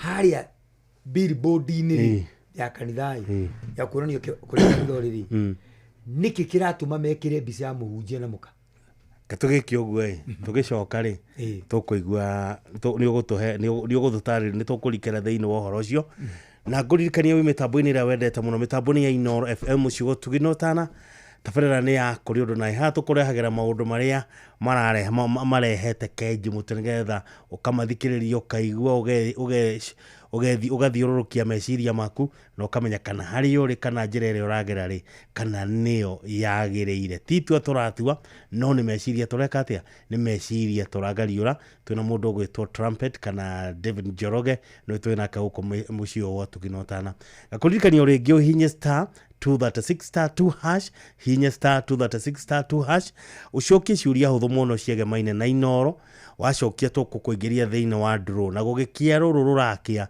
harĩa billboard-inĩ ya kanitha ya kuonanio kũrĩa kanitha rĩrĩ nĩkĩ kĩratũma mekĩre mbica ya mũhunjia na mũka katũgĩke ũguo tũgĩcoka rĩ tũkũigua nĩ ũgũtũtarĩria nĩ tũkũrikĩra thĩinĩ wa ũhoro ũcio na ngũririkania wĩ mĩtambo-inĩ ĩrĩa wendete mũno mĩtambo-inĩ ya Inooro FM Ciugo Tugi Notana tabarĩra nĩ ya kũrĩ ũndũ na iha tũkũrehagĩra maũndũ marĩa marehete kenji mũtũ nĩgetha ũkamathikĩrĩria ũkaigua ũgathiũrũrũkia meciria maku na ũkamenya kana harĩ ũrĩ kana njĩra ĩrĩa ũragera rĩ kana nĩyo yagĩrĩire. Titua tũratua no nĩ meciria tũreka atĩa, nĩ meciria tũrangariũra. Twĩna mũndũ ũgwĩtwo Trumpet kana David Njoroge no twĩnake gũkũ mũciĩ wa Tuginotana. Gakũririkania rĩngĩ ũhinye star 236*2# hinya star 236*2# ucokie ciũria hũthũ mũno ciegemaine na Inoro. Wacokia tũkũkũingĩria thĩinĩ wa draw na gũgĩkia rũrũ rũrakia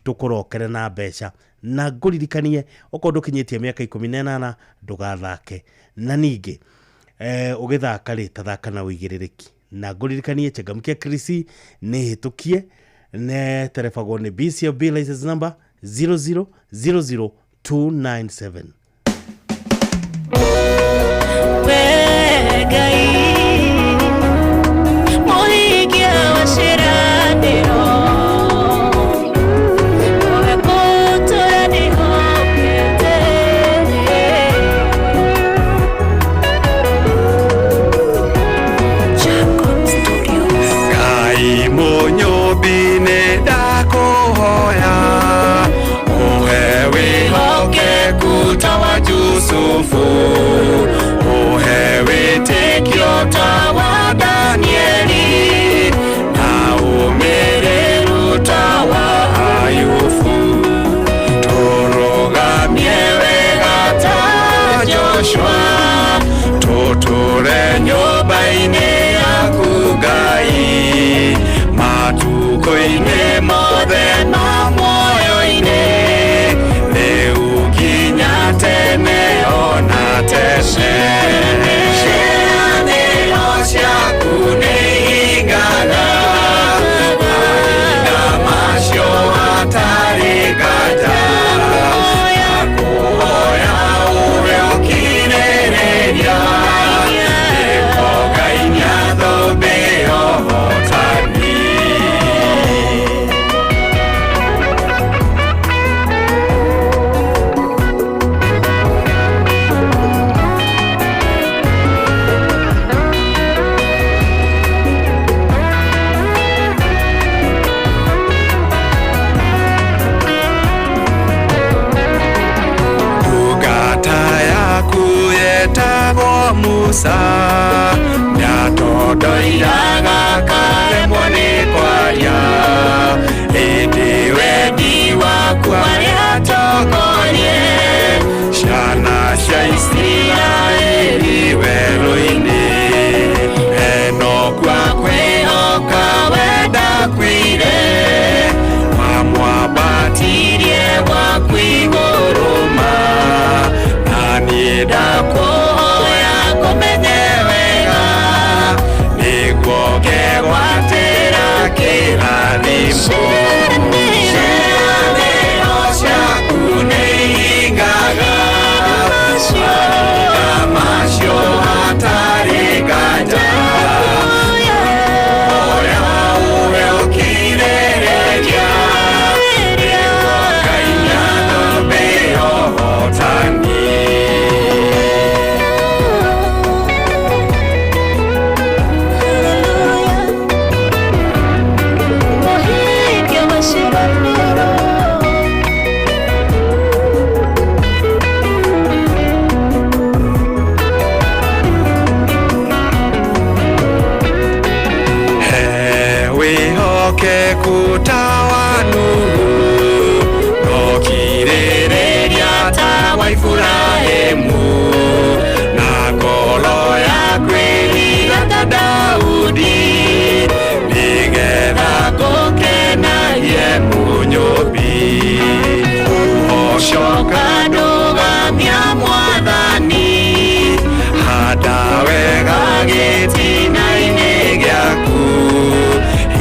tũkũrokere na mbeca. Na ngũririkanie okorwo ndũkinyĩtie mĩaka 18 ndũgathake, na ningĩ ũgĩthaka rĩ tathaka na ũigĩrĩrĩki. Na ngũririkanie Changamkia Krisi nĩ hĩtũkie ne terebagwo nĩ BCB license number 0000297.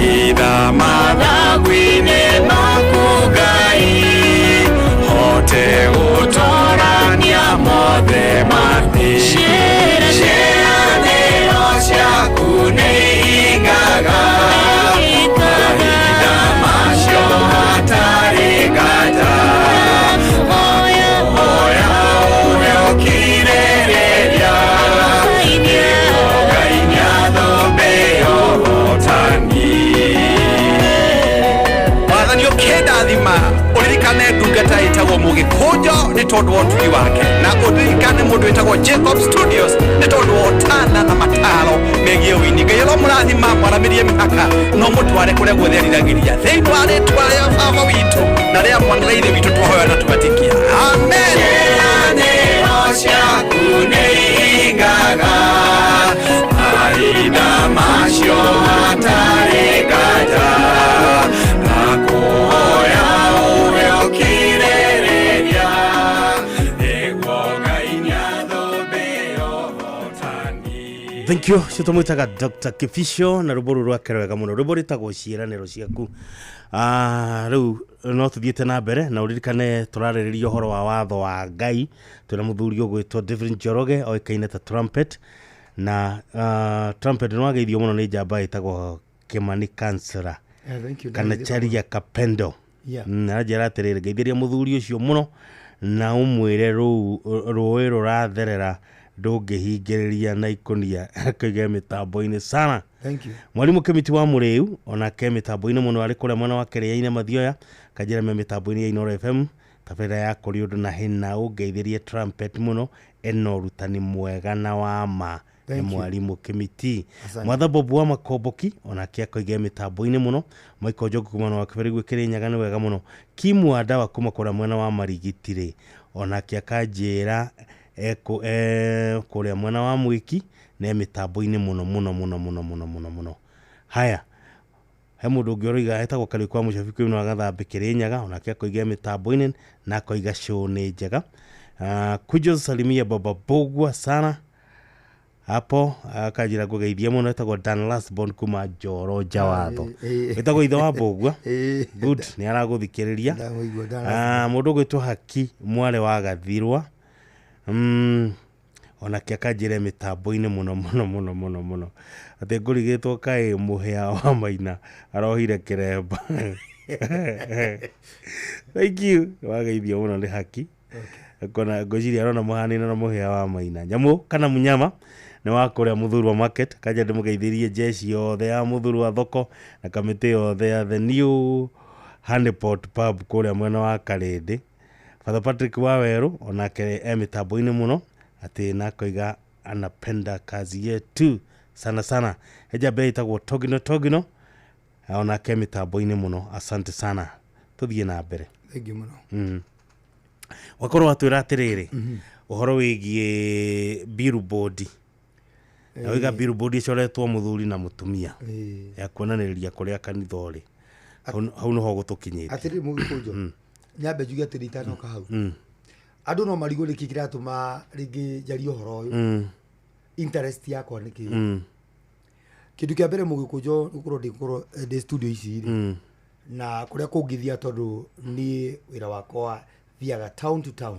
Ina madagwi mukirie mihaka no mutware kuria guothe ariragĩria thĩinĩ rĩtwa rĩa baba witũ na rĩa mwana na ithe witũ twahoya na tũgatikia amen. Ciĩranĩro ciaku nĩ ihingaga mahinda macio matarĩ nganja na kũhoya ũgĩũkirĩrĩria nĩguo Ngai nĩathũmbĩ ũhotani. Thank you. Cito mwitaga Dr. Kifisho na rũbũrũ rwake rwega mũno. Rũbũrũ rĩtagwo ciĩranĩro ciaku. Rĩu no tuthiĩte na mbere na ũririkane tũrarĩrĩria ũhoro wa watho wa Ngai. Twĩna mũthuri ũgwĩtwo David Njoroge oĩkaine ta Trumpet na Trumpet no ageithio mũno nĩ njamba ĩtagwo Kimani Kansera kana Charia Kapendo. Na njĩra atĩrĩrĩ ngeithĩria mũthuri ũcio mũno na ũmwĩre rũĩ rũratherera ndũngĩhingĩrĩria na ikonia kĩge mĩtambo-inĩ sana. Thank you. Mwalimu Kĩmiti wa Mũrĩu onake mĩtambo-inĩ mũno arĩ kũrĩa mwena wa Kĩrĩainĩ Mathioya kanjĩra mĩtambo-inĩ ya Inooro FM tabĩra ya kũrĩ ũndũ na hena ũngeithĩrie Trumpet mũno ena ũrutani mwega na wa ma. Mwalimu Kĩmiti Mwatha Bob wa Makomboki onake akoige mĩtambo-inĩ mũno Michael Njogu kuma na Kĩbĩrĩgũ Kĩrĩnyaga nĩ wega mũno Kimu Adawa kuma kũrĩa mwena wa Marigitire onake akanjĩra kũrĩa mwena wa Mwiki na mĩtambo-inĩ mũno. Haya he mũndũ ũngĩ ũroiga etagwo Karĩ kwa Mũcabi no agathambe Kĩrĩnyaga onake akoiga mĩtambo-inĩ na akoiga show nĩ njega. Kujo Salimia Baba Bogwa sana hapo akajira kugeithia mũno etagwo Dan Lasbon kuma Njoro Jawatho etagwo ithe wa Bogwa good nĩ aragũthikĩrĩria mũndũ ũgwĩtwo Haki mware wa Gathirwa onake akanjĩra mĩtambo-inĩ mũno atĩ ngũrigĩtwo kaĩ mũhĩa wa Maina arohire kĩremba. Thank you wageithio mũno nĩ Haki kona ngociria arona mũhanĩna na mũhĩa wa Maina nyamũ kana mũnyama nĩ wa kũrĩa Mũthurwa market kanja ndĩmũgeithĩrie jeshi yothe ya Mũthurwa thoko na kamĩtĩ yothe ya the new Honeypot pub kũrĩa mwena wa Karĩndĩ. Father Patrick wa Werũ onake mĩtambo-inĩ mũno atĩ nakoiga anapenda kazi yetu sana ejambe itagwo Togino onake mĩtambo-inĩ mũno asante sana tuthiĩ na mbere. Thank you mũno. Wakorwo atwĩra atĩrĩrĩ ũhoro wĩgiĩ billboard na wiga billboard icoretwo mũthuri na mũtumia ya kuonanĩrĩria kũrĩa kanitha ũrĩ hau noho gũtũkinyĩte atĩrĩ mũgĩkũnjo nyambe njuge atĩrĩ itanoka hau andũ no marigũ nĩkĩ kĩratũma rĩngĩ njarie ũhoro ũyũ interest yakwa nĩkĩ kĩndũ kĩa mbere mũgĩkũnjo gũkorwo ndĩ studio ici na kũrĩa kũngithia tondũ niĩ wĩra wakwa thiaga town to town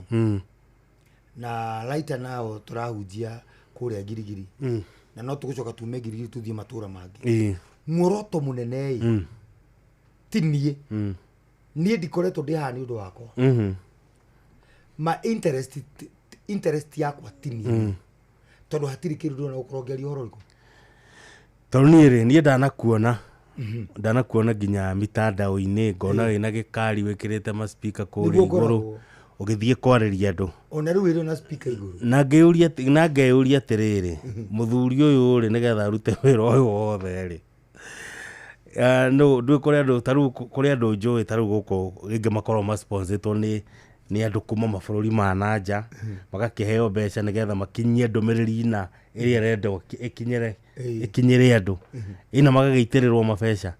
na later nao tũrahunjia kũrĩa Girigiri na no tũgũcoka tume Girigiri tuthiĩ matũra mangĩ muoroto mũnene ti niĩ ndikoretwo ndĩ haha nĩ ũndũ wakwa ma interest yakwa ti niĩ tondũ hatirĩ kĩndũ ndona gũkorwo ngĩaria ũhoro ũrĩkũ tondũ niĩ ndanakuona nginya mitandao-inĩ ngona wĩna gĩkari wĩkĩrĩte ma speaker kũrĩa igũrũ ũgĩthiĩ kwarĩria andũ ona rĩu ĩrĩ na speaker igũrũ na ngeyũria atĩrĩrĩ mũthuri ũyũ rĩ nĩgetha arute wĩra ũyũ wothe rĩ no ndũĩ kũrĩa andũ njũĩ tarĩu gũkũ rĩngĩ makorwo masponsetwo nĩ andũ kuma mabũrũri ma nanja magakĩheo mbeca nĩgetha makinyie ndũmĩrĩri na ĩrĩa rendo ikinyĩre andũ ina magagĩitĩrĩrwo mabeca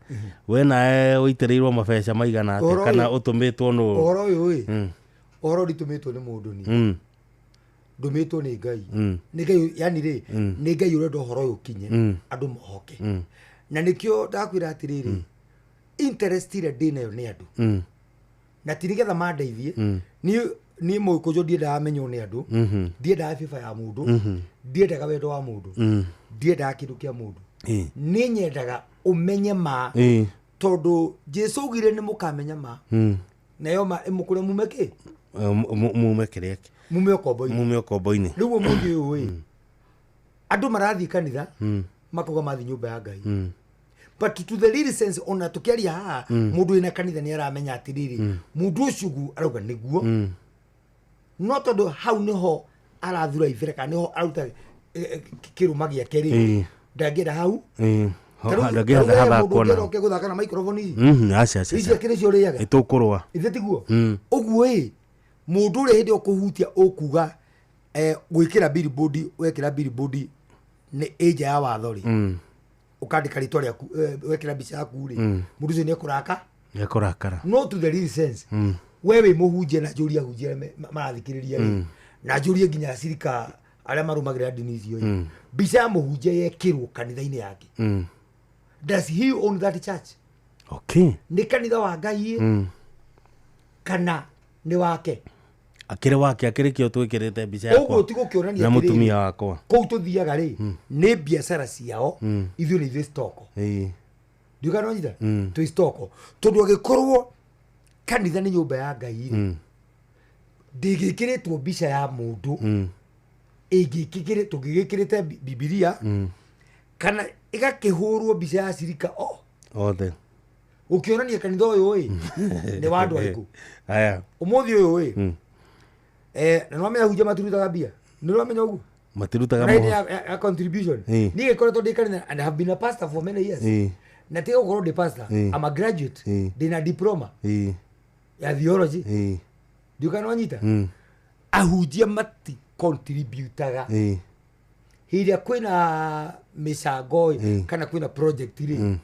we nawe ũitĩrĩirwo mabeca maigana atĩa kana ũtũmĩtwo nũ ũhoro ũyũ ũhoro nditũmĩtwo nĩ mũndũ ni ndũmĩtwo nĩ Ngai nĩ Ngai yani rĩ nĩ Ngai ũrenda ũhoro ũyũ ũkinye andũ mohoke na nĩkĩo ndakwĩra atĩrĩrĩ interest ĩrĩa ndĩ nayo nĩ andũ na ti nĩgetha mandeithie niĩ mũgĩkũnjũ ndiendaga menywo nĩ andũ ndiendaga biba ya mũndũ ndiendaga wendo wa mũndũ ndiendaga kĩndũ kĩa mũndũ nĩ nyendaga ũmenye ma tondũ Jesũ augire nĩ mũkamenya ma nayo ma mũkũrĩa mume kĩ mume kĩrĩa mume ũkombo-inĩ rĩu mũndũ ũyũ andũ marathiĩ kanitha makauga mathiĩ nyũmba ya Ngai but to the real sense ona tukiaria haha mundu ina kanitha ni aramenya atiriri mundu ucugu arauga niguo no tondu hau niho arathura ithireka niho aruta kiruma giake ri ndangĩra hau ndage haba kona oke guthaka na microphone acha ici kire cio riaga itukurwa ithe tiguo uguo mundu ri hindi okuhutia ukuga gwikira billboard wekira billboard ni eja ya watho ri ukandika ritwa riaku wekira mbica yaku ri mundu ucio ni ekurakara no to the real sense wewe muhunjie na njũria hunjie marathikiriria na njũrie nginya acirika aria marumagira ndini icio mbica ya muhunjia yekirwo kanitha-ini yake does he own that church? Okay, ni kanitha wa Ngai kana ni wake akire wake akire kio twikirite mbica yakwa uguo tigo kionania na mutumia wakwa kou tuthiaga ri ni biacara ciao ithuĩ ni ithuĩ stoko ndiũkano nyita twĩ stoko tondu agikorwo kanitha ni nyũmba ya Ngai ndĩgĩkĩrĩtwo mbica ya mũndũ ĩngĩkĩrĩtwo tũngĩgĩkĩrĩte Biblia kana igakĩhũrwo mbica ya cirika othe ukionania kanitha ũyũ ni wa andũ arĩkũ aya ũmũthĩ ũyũ na no amenya hunjia matirutaga mbia nĩ ũramenya ũguo matirutaga mo ya contribution niĩ gĩkoretwo ndĩ kanitha and have been a pastor for many years na tiga gũkorwo ndĩ pastor I'm a graduate ndĩna diploma ya theology ndiũkana wanyita ahunjia mati contributaga hĩrĩa kwĩna mĩcango kana kwĩna project rĩ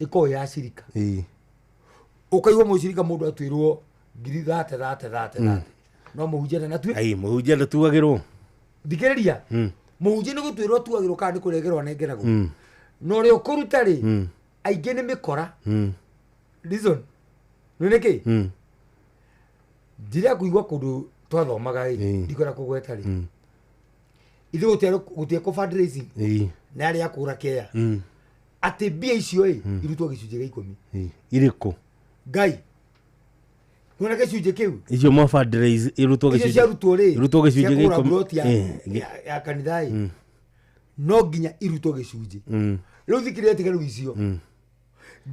ĩkorwo ya cirika ũkaigua mũcirika mũndũ atwĩrwo 30 no mũhunjia na natue mũhunjia ndatuagĩrwo thikĩrĩria mũhunjia nĩ gũtwĩrwo atuagĩrwo kana nĩ kũregerwo anengeragwo no ũrĩa ũkũruta rĩ aingĩ nĩ mĩkora reason nĩ nĩkĩ njĩra kũigua kũndũ twathomaga ndikora kũgweta rĩ ithuĩ gũtiekwo fundraising na arĩa akũra kea atĩ mbia icio irutwo gĩcunjĩ gĩa 10 irĩkũ Ngai nona gĩcunjĩ kĩu icio mo fundraise irutwo gĩcunjĩ gĩa 10 ya kanitha no nginya irutwo gĩcunjĩ rĩu thikĩrĩria tiga icio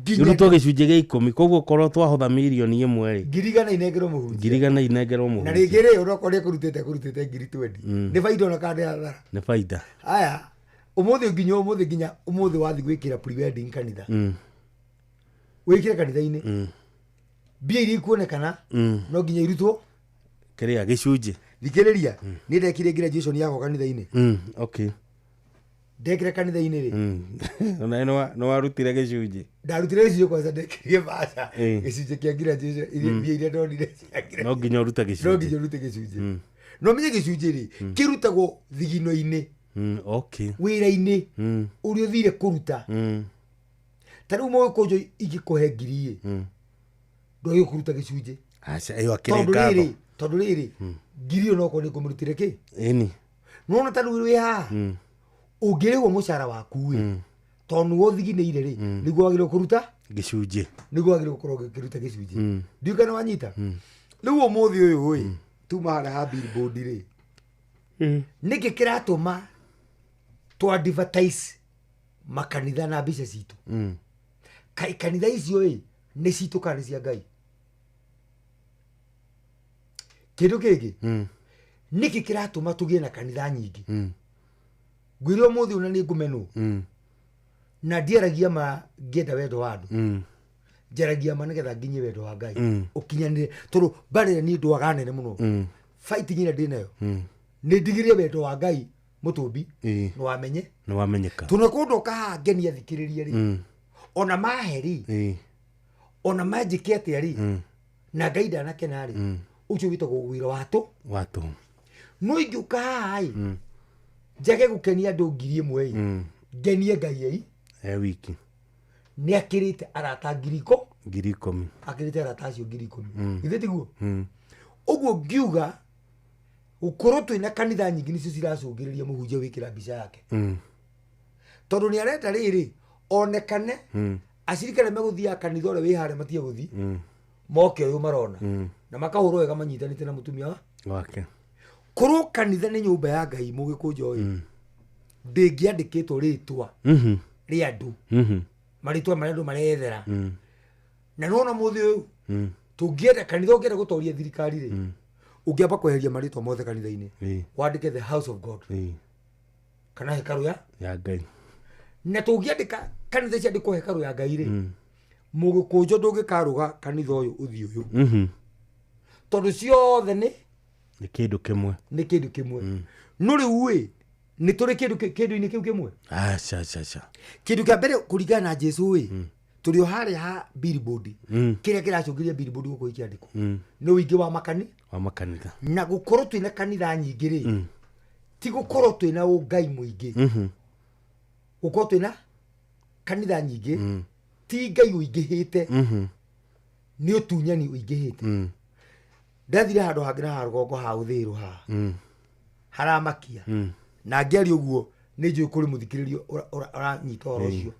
irutwo gĩcunjĩ gĩa 10 koguo korwo twahotha mirioni 1 ngirigana inengerwo mũhunjia mũhunjia na rĩngĩ rĩ ũrokorwo kũrutĩte 20 nĩ faida ona kana hathara nĩ faida aya umuthi nginya umuthi wathi gwikira pre-wedding kanitha wikire kanitha-ini mbia iria ikuonekana no nginya irutwo kĩrĩa gĩcunjĩ thikĩrĩria nĩ ndekire graduation yakwa kanitha-ini okay ndekire kanitha-ini rĩ no warutire gĩcunjĩ ndarutire gĩcunjĩ kwanza ndekire baca gĩcunjĩ kĩa graduation iria mbia iria ndonire no nginya urute gĩcunjĩ no menye gĩcunjĩ rĩ kĩrutagwo thigino-inĩ okay wĩra-inĩ ũrĩa ũthire kũruta ta rĩu mũgĩkũnjũ ingĩkũhe ngiri ndwagĩrĩirwo kũruta gĩcunjĩ tondũ rĩrĩ ngiri onokorwo nĩ kũmĩrutire kĩ nona ta rĩu wĩ haha ũngĩrĩhwo mũcara waku tondũ nĩguo ũthiginĩire rĩ nĩguo wagĩrĩirwo kũruta gĩcunjĩ nĩguo wagĩrĩirwo gũkorwo ũkĩruta gĩcunjĩ ndiũkana wanyita rĩu ũmũthĩ ũyũ tuma harĩa ha billboard rĩ nĩkĩ kĩratũma to advertise makanitha na mbica citũ kai kanitha icio nĩ citũ kana nĩ cia Ngai kĩndũ kĩngĩ nĩkĩ kĩratũma tũgĩe na kanitha nyingĩ ngwĩre ũmũthĩ ũna nĩ ngũmenwo na ndiaragia ma ngĩenda wendo wa andũ njaragia ma nĩgetha nginye wendo wa Ngai ũkinyanĩre tondũ mbarĩra niĩ ndwaga nene mũno fighting ĩrĩa ndĩ nayo nĩ ndigĩrĩre wendo wa Ngai mũtũmbi nĩ wamenyeka tuna kũndũ kahangenia thikĩrĩria rĩ ona mahe rĩ ona manjĩke atĩa rĩ na Ngai ndanakena rĩ ũcio wĩtagwo wĩra watũ no ingĩũka haha njage gũkenia andũ 1000 ngenie Ngai wiki nĩ akĩrĩte arata 10,000 akĩrĩte arata acio 10,000 ithe tiguo ũguo ngiuga ukorwo twina kanitha nyingi nicio ciracũngĩrĩria mũhunjia wĩkĩra mbica yake tondũ nĩ arenda rĩrĩ onekane acirikane megũthiaga kanitha ũrĩa wĩ harĩa matige gũthiĩ moke ũyũ marona na makahũrwo wega manyitanĩte na mũtumia wake korwo kanitha nĩ nyũmba ya Ngai mũgĩkũnja ũyũ ndĩngĩandĩkĩtwo rĩtwa rĩa andũ marĩtwa marĩa andũ marethera na nona mũthĩ ũyũ tũngĩenda kanitha ũngĩenda gũtoria thirikari rĩ ũngĩamba kweheria marĩtwa mothe kanitha-inĩ wandĩke the house of God kana hekalu ya Ngai na tũngĩandĩka kanitha cia ndiko hekaru ya Ngai ri mugukunjo ndungikaruga kanitha uyu uthi uyu tondu ciothe ni kindu kimwe no riu wi ni turi kindu-ini kiu kimwe acha kindu kia mbere kuringana na Jesu wi turi ohari ha billboard kiria kiracungiria billboard guko ikiandiko no wingi wa makanitha na gukorwo twina kanitha nyingi ri ti gukorwo twina ungai muingi gukorwo twina kanitha nyingi ti ngai uingihite ni utunyani uingihite ndathire handu hangira ha rugongo ha uthiru ha haramakia na ngeri uguo ni njui kuri muthikiririo uranyita oro ucio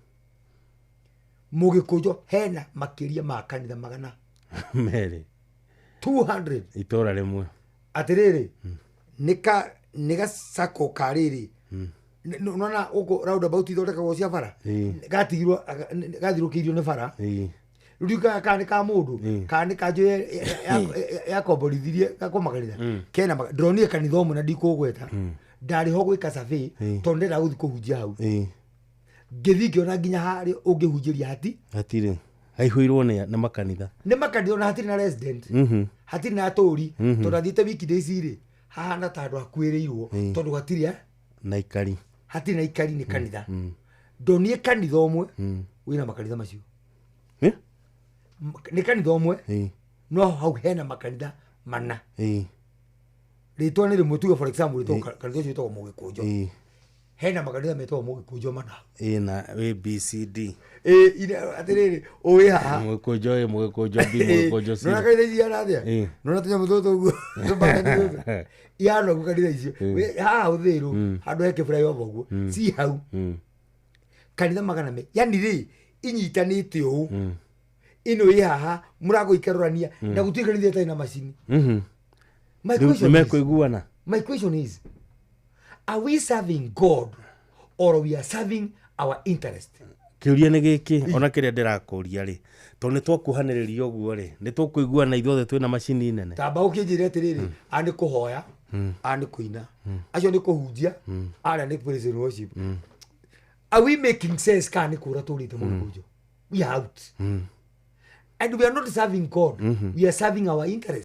mugikunjo hena makiria ma kanitha magana meri 200 itora rimwe atiriri nika sako kariri nona uko round about ithondeka go cia bara gathirũkĩirio nĩ bara rĩu kana ka mũndũ kana ka njoe yakomborithirie gakomakanitha kena ndronire kanitha ũmwe na ndikũgweta ndarĩ ho gwĩka survey tondũ ndĩrenda gũthiĩ kũhunjia hau ngĩthiĩ ngĩona nginya harĩ ũngĩhunjĩria hatirĩ haihũirwo nĩ makanitha ona hatirĩ na resident hatirĩ na atũri tondũ athiĩte wiki days rĩ hahana ta andũ akuĩrĩirwo tondũ hatirĩ na ikari hatirĩ na ikari nĩ kanitha ndonire kanitha ũmwe wĩna makanitha macio nĩ kanitha ũmwe no hau hena makanitha mana rĩtwa nĩ rĩmwe tuge for example kanitha ũcio wĩtagwo Mũgĩkũnjo hena makanitha metagwo Mũgĩkũnjo mana na ABCD atĩrĩrĩ ũwĩ haha Mũgĩkũnjo Mũgĩkũnjo B Mũgĩkũnjo C nona kanitha icio arathĩa nona tũnyamũ tũtũ ũguo ihana ũguo kanitha icio haha ũthĩrũ handũ heke flyover ũguo si hau kanitha magana me yani rĩ inyitanĩte ũũ ino ĩ haha mũrango ikarorania na gũtirĩ kanitha ĩtarĩ na macini. My question is, are we serving God or we are serving our interest? Kiuria nĩ gĩkĩ ona kĩrĩa ndĩrakũria rĩ tondũ nĩ twakũhanĩrĩria ũguo rĩ nĩ tũkũiguana ithuothe twĩna macini nene tamba ũkĩnjĩra atĩrĩrĩ a nĩ kũhoya a nĩ kũina acio nĩ kũhunjia arĩa nĩ praise and worship. Are we making sense kana nĩ kũra tũrĩte Mũgĩkũnjo? We are out and we are not serving God, we are serving our interest.